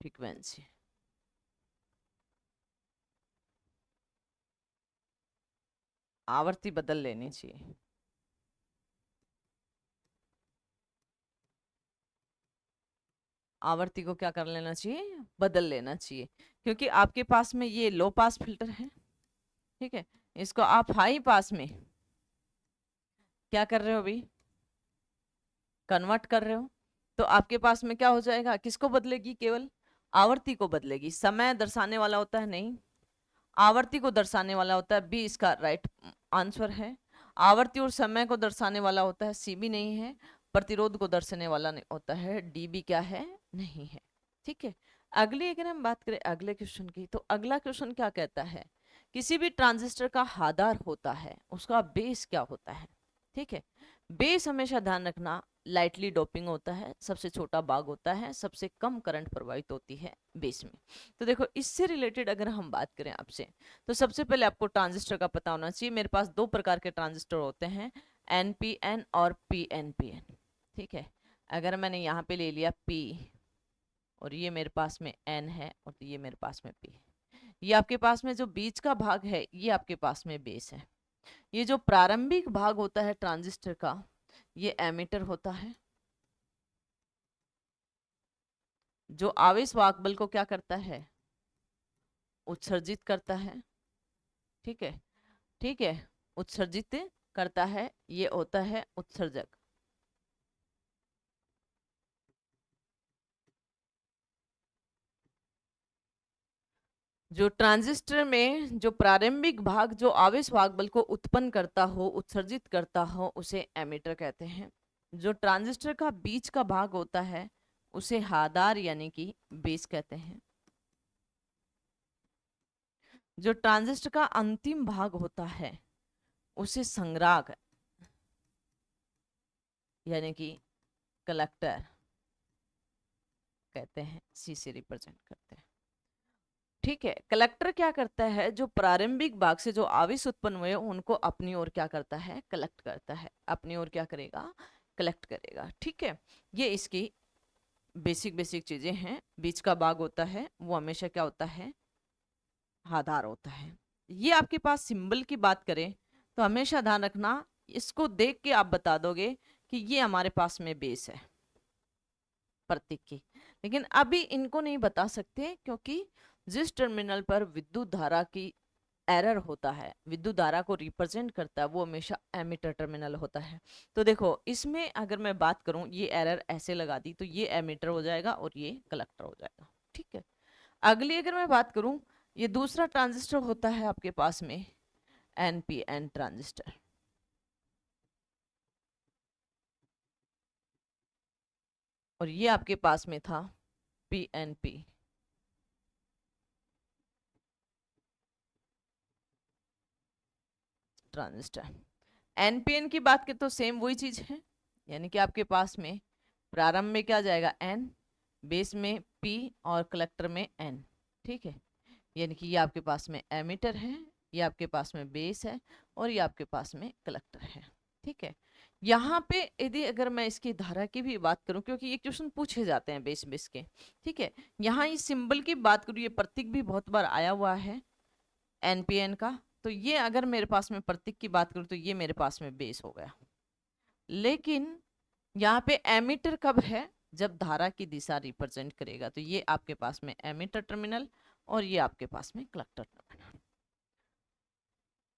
फ्रीक्वेंसी। आवर्ती बदल लेनी चाहिए। आवर्ती को क्या कर लेना चाहिए, बदल लेना चाहिए, क्योंकि आपके पास में ये लो पास फिल्टर है। ठीक है, इसको आप हाई पास में क्या कर रहे हो अभी, कन्वर्ट कर रहे हो, तो आपके पास में क्या हो जाएगा, किसको बदलेगी, केवल आवर्ती को बदलेगी। समय दर्शाने वाला होता है नहीं, आवर्ती को दर्शाने वाला होता है, बी इसका राइट आंसर है। आवर्ती और समय को दर्शाने वाला होता है, सी भी नहीं है। प्रतिरोध को दर्शाने वाला नहीं होता है, डी भी क्या है, नहीं है। ठीक है, अगली अगर हम बात करें अगले क्वेश्चन की, तो अगला क्वेश्चन क्या कहता है, किसी भी ट्रांजिस्टर का आधार होता है, उसका बेस क्या होता है। ठीक है, बेस हमेशा ध्यान रखना लाइटली डोपिंग होता है, सबसे छोटा भाग होता है, सबसे कम करंट प्रवाहित होती है बेस में। तो देखो इससे रिलेटेड अगर हम बात करें आपसे, तो सबसे पहले आपको ट्रांजिस्टर का पता होना चाहिए। मेरे पास दो प्रकार के ट्रांजिस्टर होते हैं, NPN और PNPN। ठीक है, अगर मैंने यहाँ पे ले लिया P और ये मेरे पास में N है और ये मेरे पास में P, ये आपके पास में जो बीच का भाग है ये आपके पास में बेस है। ये जो प्रारंभिक भाग होता है ट्रांजिस्टर का ये एमीटर होता है, जो आवेश वाहक बल को क्या करता है, उत्सर्जित करता है। ठीक है, ठीक है, उत्सर्जित करता है, ये होता है उत्सर्जक। जो ट्रांजिस्टर में जो प्रारंभिक भाग जो आवेश वाहक बल को उत्पन्न करता हो, उत्सर्जित करता हो, उसे एमीटर कहते हैं। जो ट्रांजिस्टर का बीच का भाग होता है उसे हादार यानी कि बेस कहते हैं। जो ट्रांजिस्टर का अंतिम भाग होता है उसे संग्राहक यानी कि कलेक्टर कहते हैं, सी से रिप्रेजेंट करते हैं। ठीक है, कलेक्टर क्या करता है, जो प्रारंभिक भाग से जो आवेश उत्पन्न हुए उनको अपनी ओर क्या करता है, कलेक्ट करता है, अपनी ओर क्या करेगा, कलेक्ट करेगा। ठीक है, ये इसकी बेसिक बेसिक चीजें हैं। बीच का भाग होता है वो हमेशा क्या होता है, आधार होता है। ये आपके पास सिंबल की बात करें तो हमेशा ध्यान रखना, इसको देख के आप बता दोगे कि ये हमारे पास में बेस है प्रतीक की। लेकिन अभी इनको नहीं बता सकते क्योंकि जिस टर्मिनल पर विद्युत धारा की एरर होता है, विद्युत धारा को रिप्रेजेंट करता है, वो हमेशा एमीटर टर्मिनल होता है। तो देखो इसमें अगर मैं बात करूं, ये एरर ऐसे लगा दी तो ये एमीटर हो जाएगा और ये कलेक्टर हो जाएगा। ठीक है, अगली अगर मैं बात करूं, ये दूसरा ट्रांजिस्टर होता है आपके पास में एनपीएन ट्रांजिस्टर। और ये आपके पास में था पीएनपी ट्रांजिस्टर। एनपीएन की बात करें तो सेम वही चीज है, यानी कि आपके पास में प्रारंभ में क्या जाएगा एन, बेस में पी और कलेक्टर में एन। ठीक है, यानी कि ये आपके पास में एमीटर है, ये आपके पास में बेस है और ये आपके पास में कलेक्टर है। ठीक है, यहाँ पे यदि अगर मैं इसकी धारा की भी बात करूं, क्योंकि ये क्वेश्चन पूछे जाते हैं बेस बेस के। ठीक है, यहाँ इस सिंबल की बात करूं, ये प्रतीक भी बहुत बार आया हुआ है एनपीएन का। तो ये अगर मेरे पास में प्रतीक की बात करूं तो ये मेरे पास में बेस हो गया। लेकिन यहाँ पे एमीटर कब है, जब धारा की दिशा रिप्रेजेंट करेगा। तो ये आपके पास में एमीटर टर्मिनल और ये आपके पास में कलेक्टर टर्मिनल।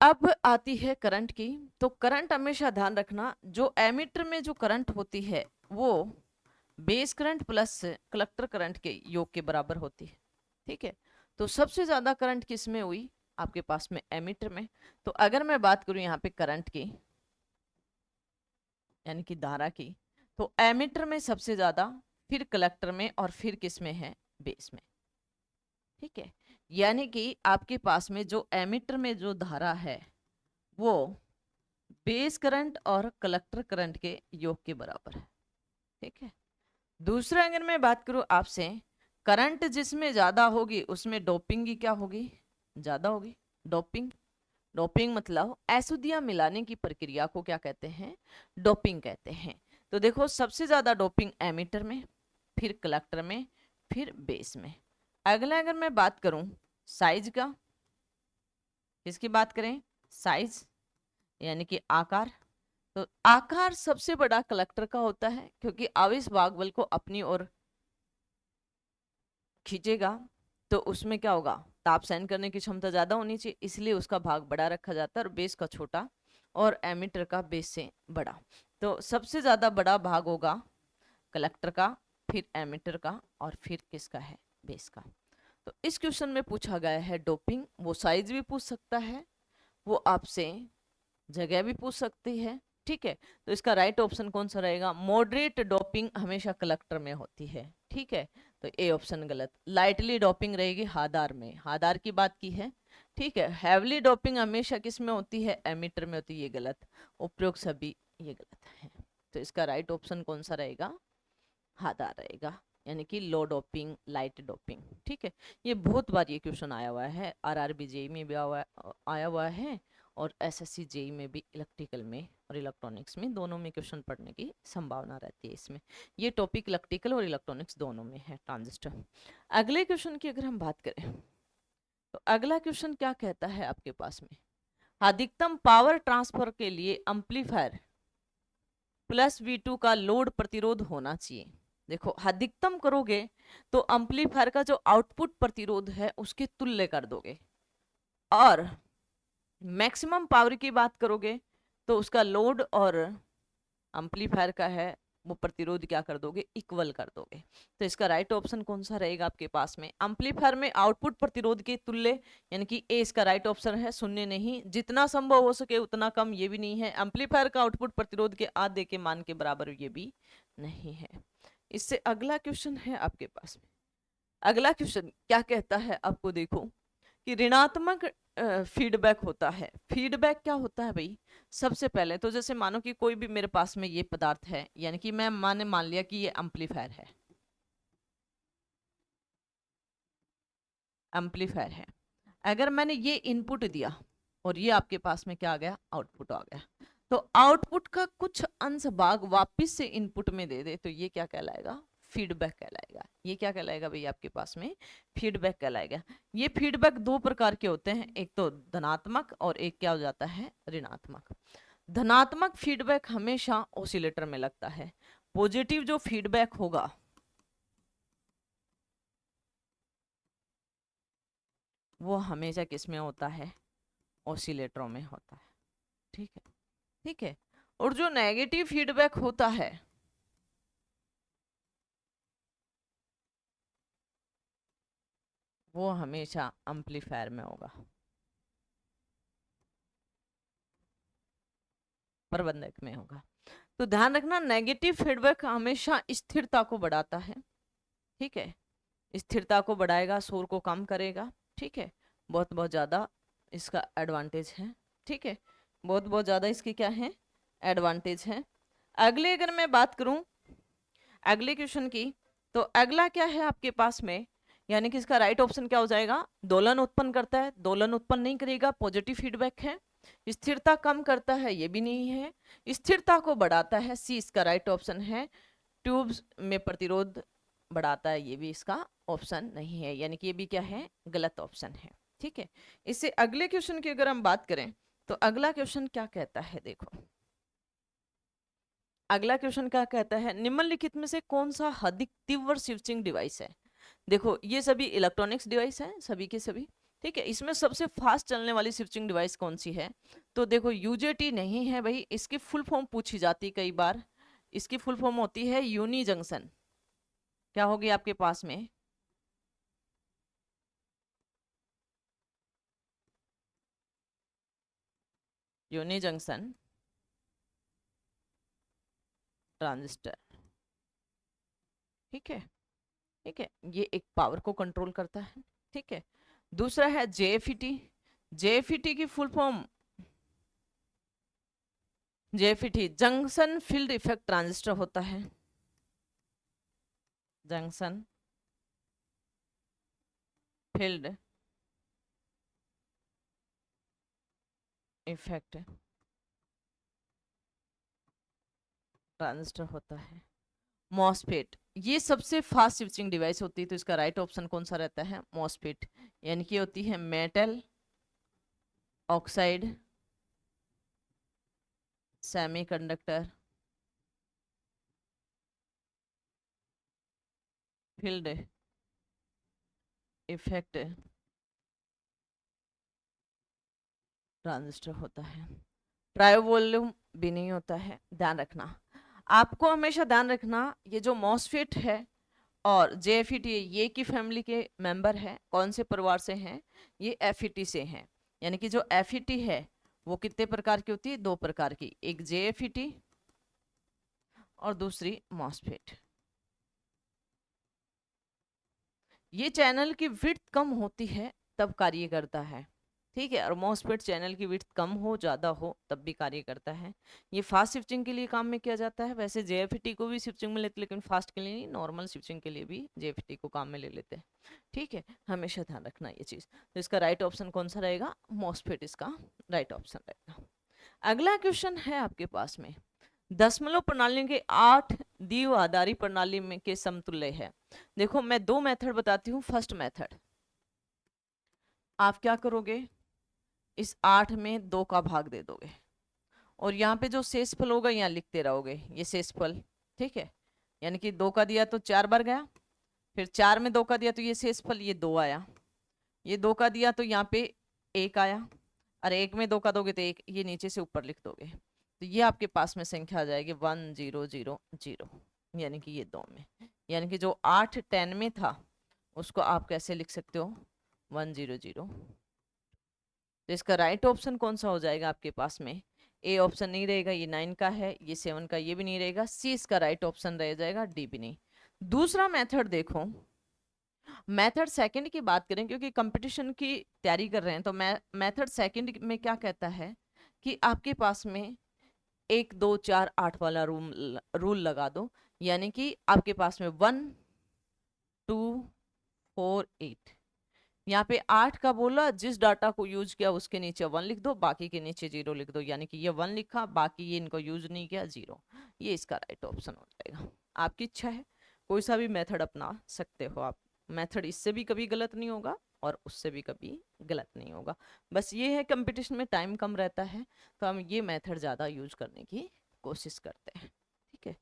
अब आती है करंट की। तो करंट हमेशा ध्यान रखना, जो एमीटर में जो करंट होती है वो base current plus collector current के योग के बराबर होती है। ठीक है, तो सबसे ज्यादा करंट किस में हुई, आपके पास में एमीटर में। तो अगर मैं बात करूं यहाँ पे करंट की यानी कि धारा की, तो एमीटर में सबसे ज्यादा, फिर कलेक्टर में और फिर किस में है, बेस में। ठीक है, यानी कि आपके पास में जो एमीटर में जो धारा है वो बेस करंट और कलेक्टर करंट के योग के बराबर है। ठीक है, दूसरा अगर मैं बात करूं आपसे, करंट जिसमें ज्यादा होगी उसमें डोपिंग की क्या होगी, ज्यादा होगी। डोपिंग, डोपिंग मतलब अशुद्धियां मिलाने की प्रक्रिया को क्या कहते हैं, डोपिंग कहते हैं। तो देखो सबसे ज्यादा डोपिंग एमीटर में, फिर कलेक्टर में, फिर बेस में। अगला अगर मैं बात करूं साइज का, किसकी बात करें, साइज यानी कि आकार। तो आकार सबसे बड़ा कलेक्टर का होता है, क्योंकि आवेश भाग बल को अपनी ओर खींचेगा तो उसमें क्या होगा, ताप सहन करने की क्षमता ज्यादा होनी चाहिए, इसलिए उसका भाग बड़ा रखा जाता है और बेस का छोटा और एमीटर का बेस से बड़ा। तो सबसे ज्यादा बड़ा भाग होगा कलेक्टर का, फिर एमीटर का और फिर किसका है, बेस का। तो इस क्वेश्चन में पूछा गया है डोपिंग, वो साइज भी पूछ सकता है, वो आपसे जगह भी पूछ सकती है। ठीक है, तो इसका राइट ऑप्शन कौन सा रहेगा, मॉडरेट डोपिंग हमेशा कलेक्टर में होती है। ठीक है, तो ए ऑप्शन गलत। लाइटली डोपिंग रहेगी हादार में, हादार की बात की है। ठीक है, हैवली डोपिंग हमेशा किस में होती है, एमीटर में होती है, ये गलत। उपरोक्त सभी ये गलत है। तो इसका राइट ऑप्शन कौन सा रहेगा, हादार रहेगा, यानी कि लो डोपिंग, लाइट डोपिंग। ठीक है, ये बहुत बार ये क्वेश्चन आया हुआ है, आरआरबी जेई में भी आया हुआ है और एसएससी जेई में भी, इलेक्ट्रिकल में और इलेक्ट्रॉनिक्स में, दोनों में क्वेश्चन पढ़ने की संभावना रहती है इसमें। ये टॉपिक इलेक्ट्रिकल और इलेक्ट्रॉनिक्स दोनों में है, ट्रांजिस्टर। अगले क्वेश्चन की अगर हम बात करें तो अगला क्वेश्चन क्या कहता है आपके पास में, अधिकतम पावर ट्रांसफर के लिए एम्पलीफायर प्लस V2 का लोड प्रतिरोध होना चाहिए। देखो अधिकतम करोगे तो एम्पलीफायर का जो आउटपुट प्रतिरोध है उसके तुल्य कर दोगे, और मैक्सिमम पावर की बात करोगे तो उसका लोड और एम्पलीफायर का है वो प्रतिरोध क्या कर दोगे, इक्वल कर दोगे। तो इसका राइट ऑप्शन कौन सा रहेगा आपके पास में, एम्पलीफायर में आउटपुट प्रतिरोध के तुल्य, यानी कि ए इसका राइट ऑप्शन है, शून्य नहीं, जितना संभव हो सके उतना कम ये भी नहीं है, एम्पलीफायर का आउटपुट प्रतिरोध के आधे के मान के बराबर ये भी नहीं है। इससे अगला क्वेश्चन है आपके पास में। अगला क्वेश्चन क्या कहता है आपको, देखो कि ऋणात्मक फीडबैक होता है। फीडबैक क्या होता है भाई? सबसे पहले तो जैसे मानो कि कोई भी मेरे पास में ये पदार्थ है, यानी कि मैंने मान लिया कि ये एम्पलीफायर है, एम्पलीफायर है। अगर मैंने ये इनपुट दिया और ये आपके पास में क्या आ गया, आउटपुट आ गया, तो आउटपुट का कुछ अंश भाग वापस से इनपुट में दे दे तो ये क्या कहलाएगा, फीडबैक कहलाएगा। ये क्या कहलाएगा भाई आपके पास में, फीडबैक कहलाएगा। ये फीडबैक दो प्रकार के होते हैं, एक तो धनात्मक और एक क्या हो जाता है, ऋणात्मक। धनात्मक फीडबैक हमेशा ऑसिलेटर में लगता है। पॉजिटिव जो फीडबैक होगा वो हमेशा किस में होता है, ऑसिलेटरों में होता है। ठीक है, ठीक है। और जो नेगेटिव फीडबैक होता है वो हमेशा एम्पलीफायर में होगा, प्रबंधक में होगा। तो ध्यान रखना, नेगेटिव फीडबैक हमेशा स्थिरता को बढ़ाता है। ठीक है, स्थिरता को बढ़ाएगा, शोर को कम करेगा। ठीक है, बहुत बहुत ज़्यादा इसका एडवांटेज है। ठीक है, बहुत बहुत ज़्यादा इसकी क्या है, एडवांटेज है। अगले अगर मैं बात करूं अगले क्वेश्चन की, तो अगला क्या है आपके पास में, यानी कि इसका राइट ऑप्शन क्या हो जाएगा, दोलन उत्पन्न करता है। दोलन उत्पन्न नहीं करेगा, पॉजिटिव फीडबैक है। स्थिरता कम करता है, ये भी नहीं है। स्थिरता को बढ़ाता है, सी इसका राइट ऑप्शन है। ट्यूब्स में प्रतिरोध बढ़ाता है, ये भी इसका ऑप्शन नहीं है, यानी कि ये भी क्या है, गलत ऑप्शन है। ठीक है, इससे अगले क्वेश्चन की अगर हम बात करें तो अगला क्वेश्चन क्या कहता है, देखो अगला क्वेश्चन क्या कहता है, निम्नलिखित में से कौन सा अधिक तीव्र स्विचिंग डिवाइस है। देखो ये सभी इलेक्ट्रॉनिक्स डिवाइस हैं, सभी के सभी। ठीक है, इसमें सबसे फास्ट चलने वाली स्विचिंग डिवाइस कौन सी है, तो देखो यूजेटी नहीं है भाई, इसकी फुल फॉर्म पूछी जाती है कई बार। इसकी फुल फॉर्म होती है यूनी जंक्शन। क्या होगी आपके पास में, यूनी जंक्शन ट्रांजिस्टर। ठीक है, ठीक है, ये एक पावर को कंट्रोल करता है। ठीक है, दूसरा है जेएफईटी। जेएफईटी की full form, JFET junction field effect transistor होता है। जंक्शन फील्ड इफेक्ट ट्रांजिस्टर होता है। मॉसफेट, ये सबसे फास्ट स्विचिंग डिवाइस होती है, तो इसका राइट ऑप्शन कौन सा रहता है, मॉसफेट। यानी कि होती है metal oxide semiconductor field effect transistor होता है। ट्रायो वॉल्यूम भी नहीं होता है, ध्यान रखना। आपको हमेशा ध्यान रखना, ये जो मॉसफेट है और जेएफईटी ये की फैमिली के मेंबर है, कौन से परिवार से हैं, ये एफईटी से हैं। यानी कि जो एफईटी है वो कितने प्रकार की होती है, दो प्रकार की, एक जेएफईटी और दूसरी मॉसफेट। ये चैनल की विड्थ कम होती है तब कार्य करता है। ठीक है, और मॉसफेट चैनल की विड्थ कम हो ज़्यादा हो तब भी कार्य करता है। ये फास्ट शिफ्टिंग के लिए काम में किया जाता है। वैसे जेएफईटी को भी शिफ्टिंग में लेते, लेकिन फास्ट के लिए नहीं, नॉर्मल शिफ्टिंग के लिए भी जेएफईटी को काम में ले लेते हैं। ठीक है, हमेशा ध्यान रखना ये चीज़। तो इसका राइट ऑप्शन कौन सा रहेगा, मॉसफेट इसका राइट ऑप्शन रहेगा। अगला क्वेश्चन है आपके पास में, दशमलव प्रणाली के 8 द्विआधारी प्रणाली में के समतुल्य है। देखो मैं दो मेथड बताती हूँ। फर्स्ट मेथड, आप क्या करोगे, इस 8 में 2 का भाग दे दोगे और यहाँ पे जो शेषफल होगा यहाँ लिखते रहोगे, ये शेषफल। ठीक है, यानी कि 2 का दिया तो 4 बार गया, फिर 4 में 2 का दिया तो ये शेषफल, ये 2 आया। ये 2 का दिया तो यहाँ पे 1 आया, और 1 में 2 का दोगे तो 1, ये नीचे से ऊपर लिख दोगे, तो ये आपके पास में संख्या आ जाएगी 1000, यानी कि ये 2 में, यानी कि जो 8 10 में था उसको आप कैसे लिख सकते हो, 100। तो इसका राइट ऑप्शन कौन सा हो जाएगा आपके पास में, ए ऑप्शन नहीं रहेगा, ये 9 का है, ये 7 का, ये भी नहीं रहेगा, सी इसका राइट ऑप्शन रह जाएगा, डी भी नहीं। दूसरा मेथड देखो, मेथड सेकंड की बात करें क्योंकि कंपटीशन की तैयारी कर रहे हैं, तो मेथड सेकंड में क्या कहता है कि आपके पास में 1 2 4 8 वाला रूल लगा दो, यानी कि आपके पास में 1 2 4 8, यहाँ पे 8 का बोला, जिस डाटा को यूज किया उसके नीचे 1 लिख दो, बाकी के नीचे 0 लिख दो, यानी कि ये 1 लिखा, बाकी ये इनको यूज नहीं किया, 0। ये इसका राइट ऑप्शन हो जाएगा। आपकी इच्छा है, कोई सा भी मेथड अपना सकते हो आप। मेथड इससे भी कभी गलत नहीं होगा और उससे भी कभी गलत नहीं होगा। बस ये है कंपटीशन में टाइम कम रहता है, तो हम ये मेथड ज़्यादा यूज करने की कोशिश करते हैं। ठीक है,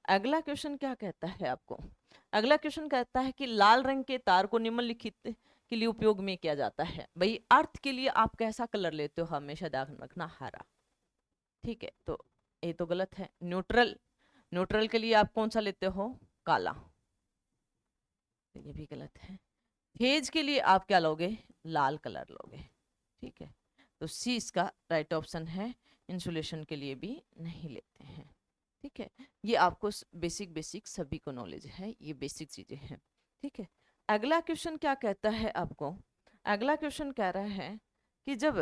अगला क्वेश्चन क्या कहता है आपको? अगला क्वेश्चन कहता है कि लाल रंग के तार को निम्नलिखित के लिए उपयोग में किया जाता है। भाई अर्थ के लिए आप कैसा कलर लेते हो? हमेशा ध्यान रखना, हरा। ठीक है, तो ये तो गलत है। न्यूट्रल, न्यूट्रल के लिए आप कौन सा लेते हो? काला, तो ये भी गलत है। फेज के लिए आप क्या लोगे? लाल कलर लोगे। ठीक है, तो सी इसका राइट ऑप्शन है। इंसुलेशन के लिए भी नहीं लेते हैं। ठीक है, ये आपको बेसिक बेसिक सभी को नॉलेज है, ये बेसिक चीजें हैं। ठीक है, अगला क्वेश्चन क्या कहता है आपको? अगला क्वेश्चन कह रहा है कि जब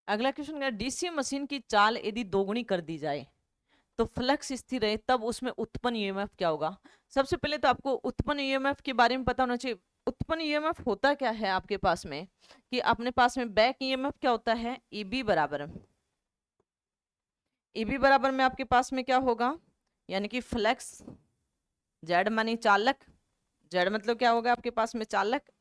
अगला क्वेश्चन क्या, डीसी मशीन की चाल यदि दोगुनी कर दी जाए तो फ्लक्स स्थिर रहे, तब उसमें उत्पन्न ईएमएफ क्या होगा? सबसे पहले तो आपको उत्पन्न ईएमएफ के बारे में पता होना चाहिए। उत्पन्न ईएमएफ होता क्या है आपके पास में, कि अपने पास में बैक ईएमएफ क्या होता है? ईबी बराबर, ईबी बराबर में आपके पास में क्या होगा? यानी कि फ्लक्स, जेड मानी चालक, जेड मतलब क्या होगा आपके पास में? चालक,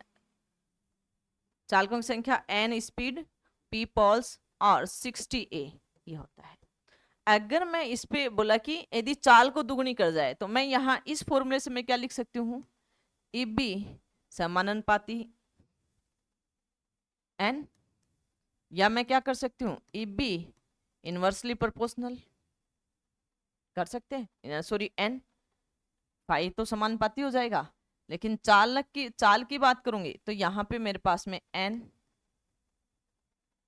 चालकों की संख्या, एन स्पीड, पी पॉल्स और 60 ए, ये होता है। अगर मैं इस पे बोला कि यदि चाल को दुगुनी कर जाए, तो मैं यहाँ इस फॉर्मूले से मैं क्या लिख सकती हूँ? ईबी समानुपाती एन, या मैं क्या कर सकती हूँ? ईबी इनवर्सली प्रोपोर्शनल कर सकते हैं, सॉरी एन, फाई तो समानुपाती हो जाएगा, लेकिन चाल की बात करूंगी तो यहाँ पे मेरे पास में एन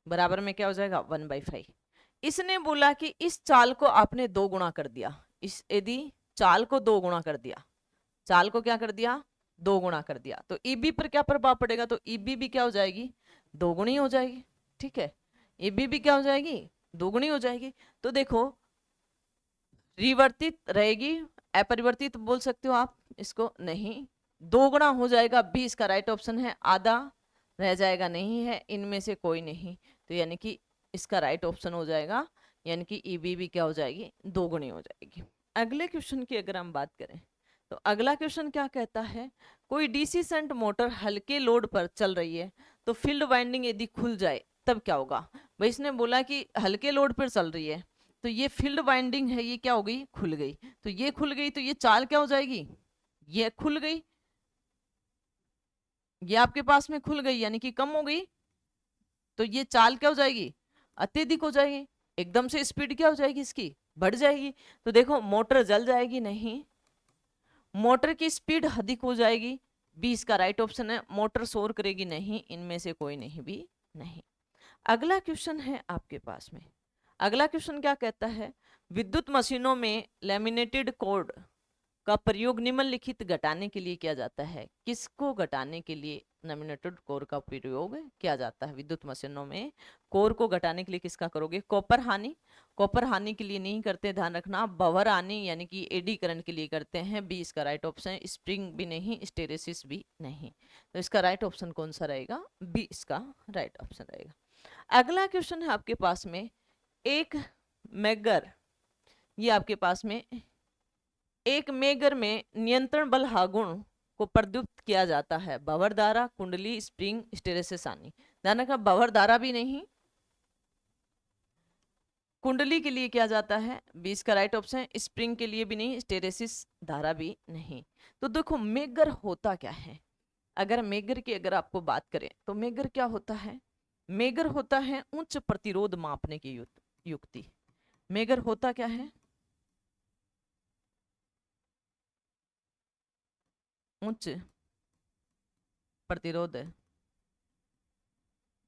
बराबर में क्या हो जाएगा? 1/5। इसने बोला कि इस चाल को आपने दो गुणा कर दिया, इस यदि चाल को दो गुणा कर दिया, चाल को क्या कर दिया? दो गुणा कर दिया, तो ईबी पर क्या प्रभाव पड़ेगा? तो ईबी भी क्या हो जाएगी? दोगुनी हो जाएगी। ठीक है, ईबी भी क्या हो जाएगी? दोगुनी हो जाएगी। तो देखो, रिवर्तित रहेगी, अपरिवर्तित बोल सकते हो आप इसको, नहीं, दो गुणा हो जाएगा, बी इसका राइट ऑप्शन है। आधा रह जाएगा, नहीं है, इनमें से कोई नहीं, तो यानी कि इसका राइट ऑप्शन हो जाएगा, यानी कि ईबी भी क्या हो जाएगी? दोगुनी हो जाएगी। अगले क्वेश्चन की अगर हम बात करें, तो अगला क्वेश्चन क्या कहता है? कोई डीसी शंट मोटर हल्के लोड पर चल रही है, तो फील्ड वाइंडिंग यदि खुल जाए तब क्या होगा? भाई इसने बोला कि हल्के लोड पर चल रही है, तो ये फील्ड वाइंडिंग है, ये क्या हो गई? खुल गई। तो ये खुल गई, तो ये चाल क्या हो जाएगी? ये खुल गई, ये आपके पास में खुल गई, यानी कि कम हो गई, तो ये चाल क्या हो जाएगी? अत्यधिक हो जाएगी। एकदम से स्पीड क्या हो जाएगी इसकी? बढ़ जाएगी। तो देखो, मोटर जल जाएगी, नहीं, मोटर की स्पीड अधिक हो जाएगी, बी इसका राइट ऑप्शन है। मोटर शोर करेगी, नहीं, इनमें से कोई नहीं भी नहीं। अगला क्वेश्चन है आपके पास में, अगला क्वेश्चन क्या कहता है? विद्युत मशीनों में लैमिनेटेड कोड का प्रयोग निम्नलिखित घटाने के लिए किया जाता है। किसको घटाने के लिए लैमिनेटेड कोर का प्रयोग किया जाता है? विद्युत मशीनों में कोर को घटाने के लिए किसका करोगे? कॉपर हानि, कॉपर हानि के लिए नहीं करते, ध्यान रखना। बवर हानि यानी कि एडी करंट के लिए करते हैं, बी इसका राइट ऑप्शन है। स्प्रिंग भी नहीं, स्टेरेसिस भी नहीं, तो इसका राइट ऑप्शन कौन सा रहेगा? बी इसका राइट ऑप्शन रहेगा। अगला क्वेश्चन है आपके पास में, एक मेगर, ये आपके पास में एक मेगर में नियंत्रण बल हागुण को प्रदुप्त किया जाता है। भंवर धारा, कुंडली, स्प्रिंग, स्टेरेसिस हानि। ध्यान रखना, भंवर धारा भी नहीं, कुंडली के लिए किया जाता है, 20 का राइट ऑप्शन है। स्प्रिंग के लिए भी नहीं, स्टेरेसिस धारा भी नहीं। तो देखो, मेगर होता क्या है? अगर मेगर की अगर आपको बात करें, तो मेगर क्या होता है? मेगर होता है उच्च प्रतिरोध मापने की युक्ति। मेगर होता क्या है? उच्च प्रतिरोध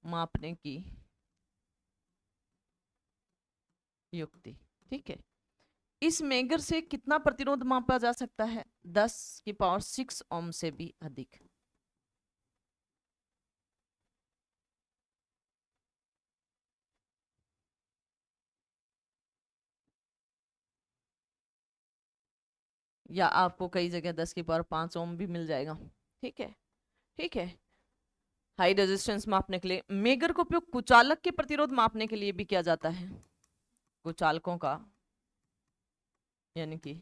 मापने की युक्ति। ठीक है, इस मेगर से कितना प्रतिरोध मापा जा सकता है? 10 की पावर 6 ओम से भी अधिक। या आपको कई जगह 10 की पावर 5 ओम भी मिल जाएगा। ठीक है, ठीक है। हाई रेजिस्टेंस मापने के लिए मेगर का उपयोग कुचालक के प्रतिरोध मापने के लिए भी किया जाता है। कुचालकों का यानी कि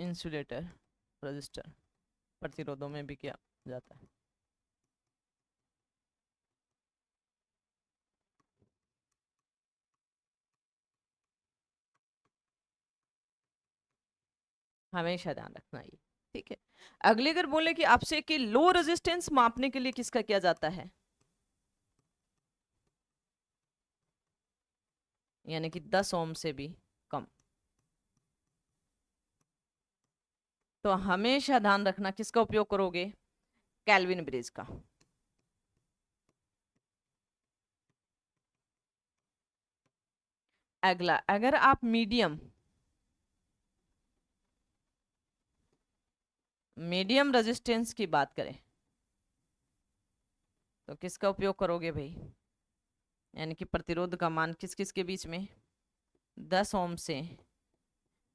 इंसुलेटर रजिस्टर प्रतिरोधों में भी किया जाता है। हमेशा ध्यान रखना ये। ठीक है, अगले अगर बोले कि आपसे कि लो रेजिस्टेंस मापने के लिए किसका किया जाता है, यानी कि 10 ओम से भी कम, तो हमेशा ध्यान रखना किसका उपयोग करोगे? कैल्विन ब्रिज का। अगला, अगर आप मीडियम रेजिस्टेंस की बात करें तो किसका उपयोग करोगे भाई? यानी कि प्रतिरोध का मान किस किस के बीच में? 10 ओम से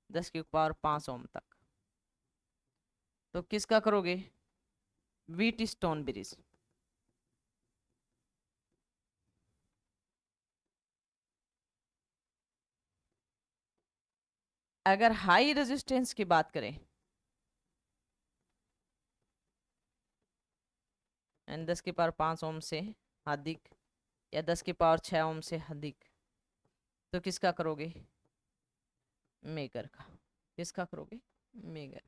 10 की पावर 5 ओम तक। तो किसका करोगे? Wheat stone bridge. अगर हाई रेजिस्टेंस की बात करें एंड 10 की पावर 5 ओम से अधिक या 10 की पावर 6 ओम से अधिक, तो किसका करोगे? मेगर का। किसका करोगे? मेगर।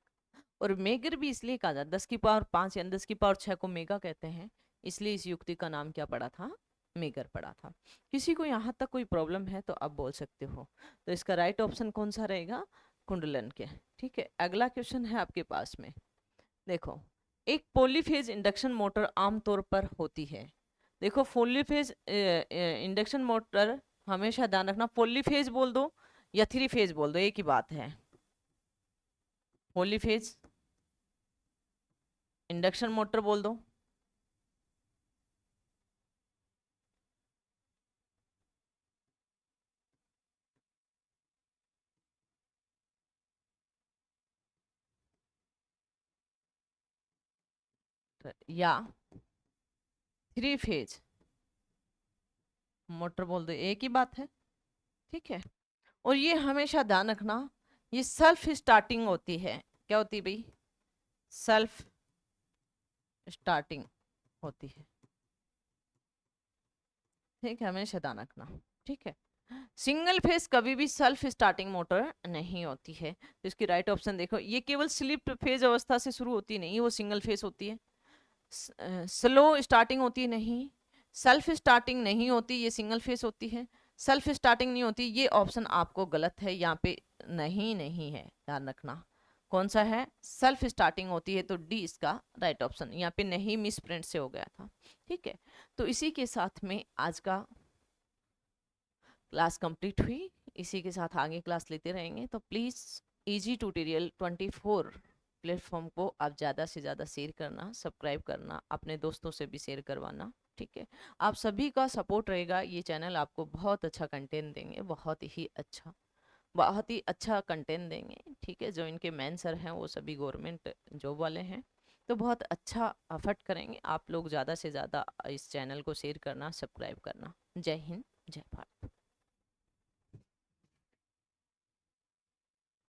और मेगर भी इसलिए कहा जाता है, 10 की पावर 5 या 10 की पावर 6 को मेगा कहते हैं, इसलिए इस युक्ति का नाम क्या पड़ा था? मेगर पड़ा था। किसी को यहाँ तक कोई प्रॉब्लम है तो आप बोल सकते हो। तो इसका राइट ऑप्शन कौन सा रहेगा? कुंडलन के। ठीक है, अगला क्वेश्चन है आपके पास में। देखो, एक पॉलीफेज इंडक्शन मोटर आमतौर पर होती है। देखो, पॉलीफेज इंडक्शन मोटर, हमेशा ध्यान रखना, पॉलीफेज बोल दो या 3 फेज बोल दो, एक ही बात है। पॉलीफेज इंडक्शन मोटर बोल दो या 3 फेज मोटर बोल दो, एक ही बात है। ठीक है, और ये हमेशा ध्यान रखना, ये सेल्फ स्टार्टिंग होती है। क्या होती है भाई? सेल्फ स्टार्टिंग होती है। ठीक है, हमेशा ध्यान रखना। ठीक है, सिंगल फेस कभी भी सेल्फ स्टार्टिंग मोटर नहीं होती है। तो इसकी राइट ऑप्शन देखो, ये केवल स्लिप फेज अवस्था से शुरू होती नहीं, वो सिंगल फेस होती है। स्लो स्टार्टिंग होती नहीं, सेल्फ स्टार्टिंग नहीं होती, ये सिंगल फेस होती है। सेल्फ स्टार्टिंग नहीं होती, ये ऑप्शन आपको गलत है, यहाँ पे नहीं नहीं है, ध्यान रखना। कौन सा है? सेल्फ स्टार्टिंग होती है, तो डी इसका राइट ऑप्शन, यहाँ पे नहीं मिस प्रिंट से हो गया था। ठीक है, तो इसी के साथ में आज का क्लास कंप्लीट हुई। इसी के साथ आगे क्लास लेते रहेंगे, तो प्लीज़ इजी ट्यूटोरियल 24 प्लेटफॉर्म को आप ज़्यादा से ज़्यादा शेयर करना, सब्सक्राइब करना, अपने दोस्तों से भी शेयर करवाना। ठीक है, आप सभी का सपोर्ट रहेगा, ये चैनल आपको बहुत अच्छा कंटेंट देंगे, बहुत ही अच्छा कंटेंट देंगे। ठीक है, जो इनके मेन सर हैं वो सभी गवर्नमेंट जॉब वाले हैं, तो बहुत अच्छा एफर्ट करेंगे। आप लोग ज़्यादा से ज़्यादा इस चैनल को शेयर करना, सब्सक्राइब करना। जय हिंद, जय भारत।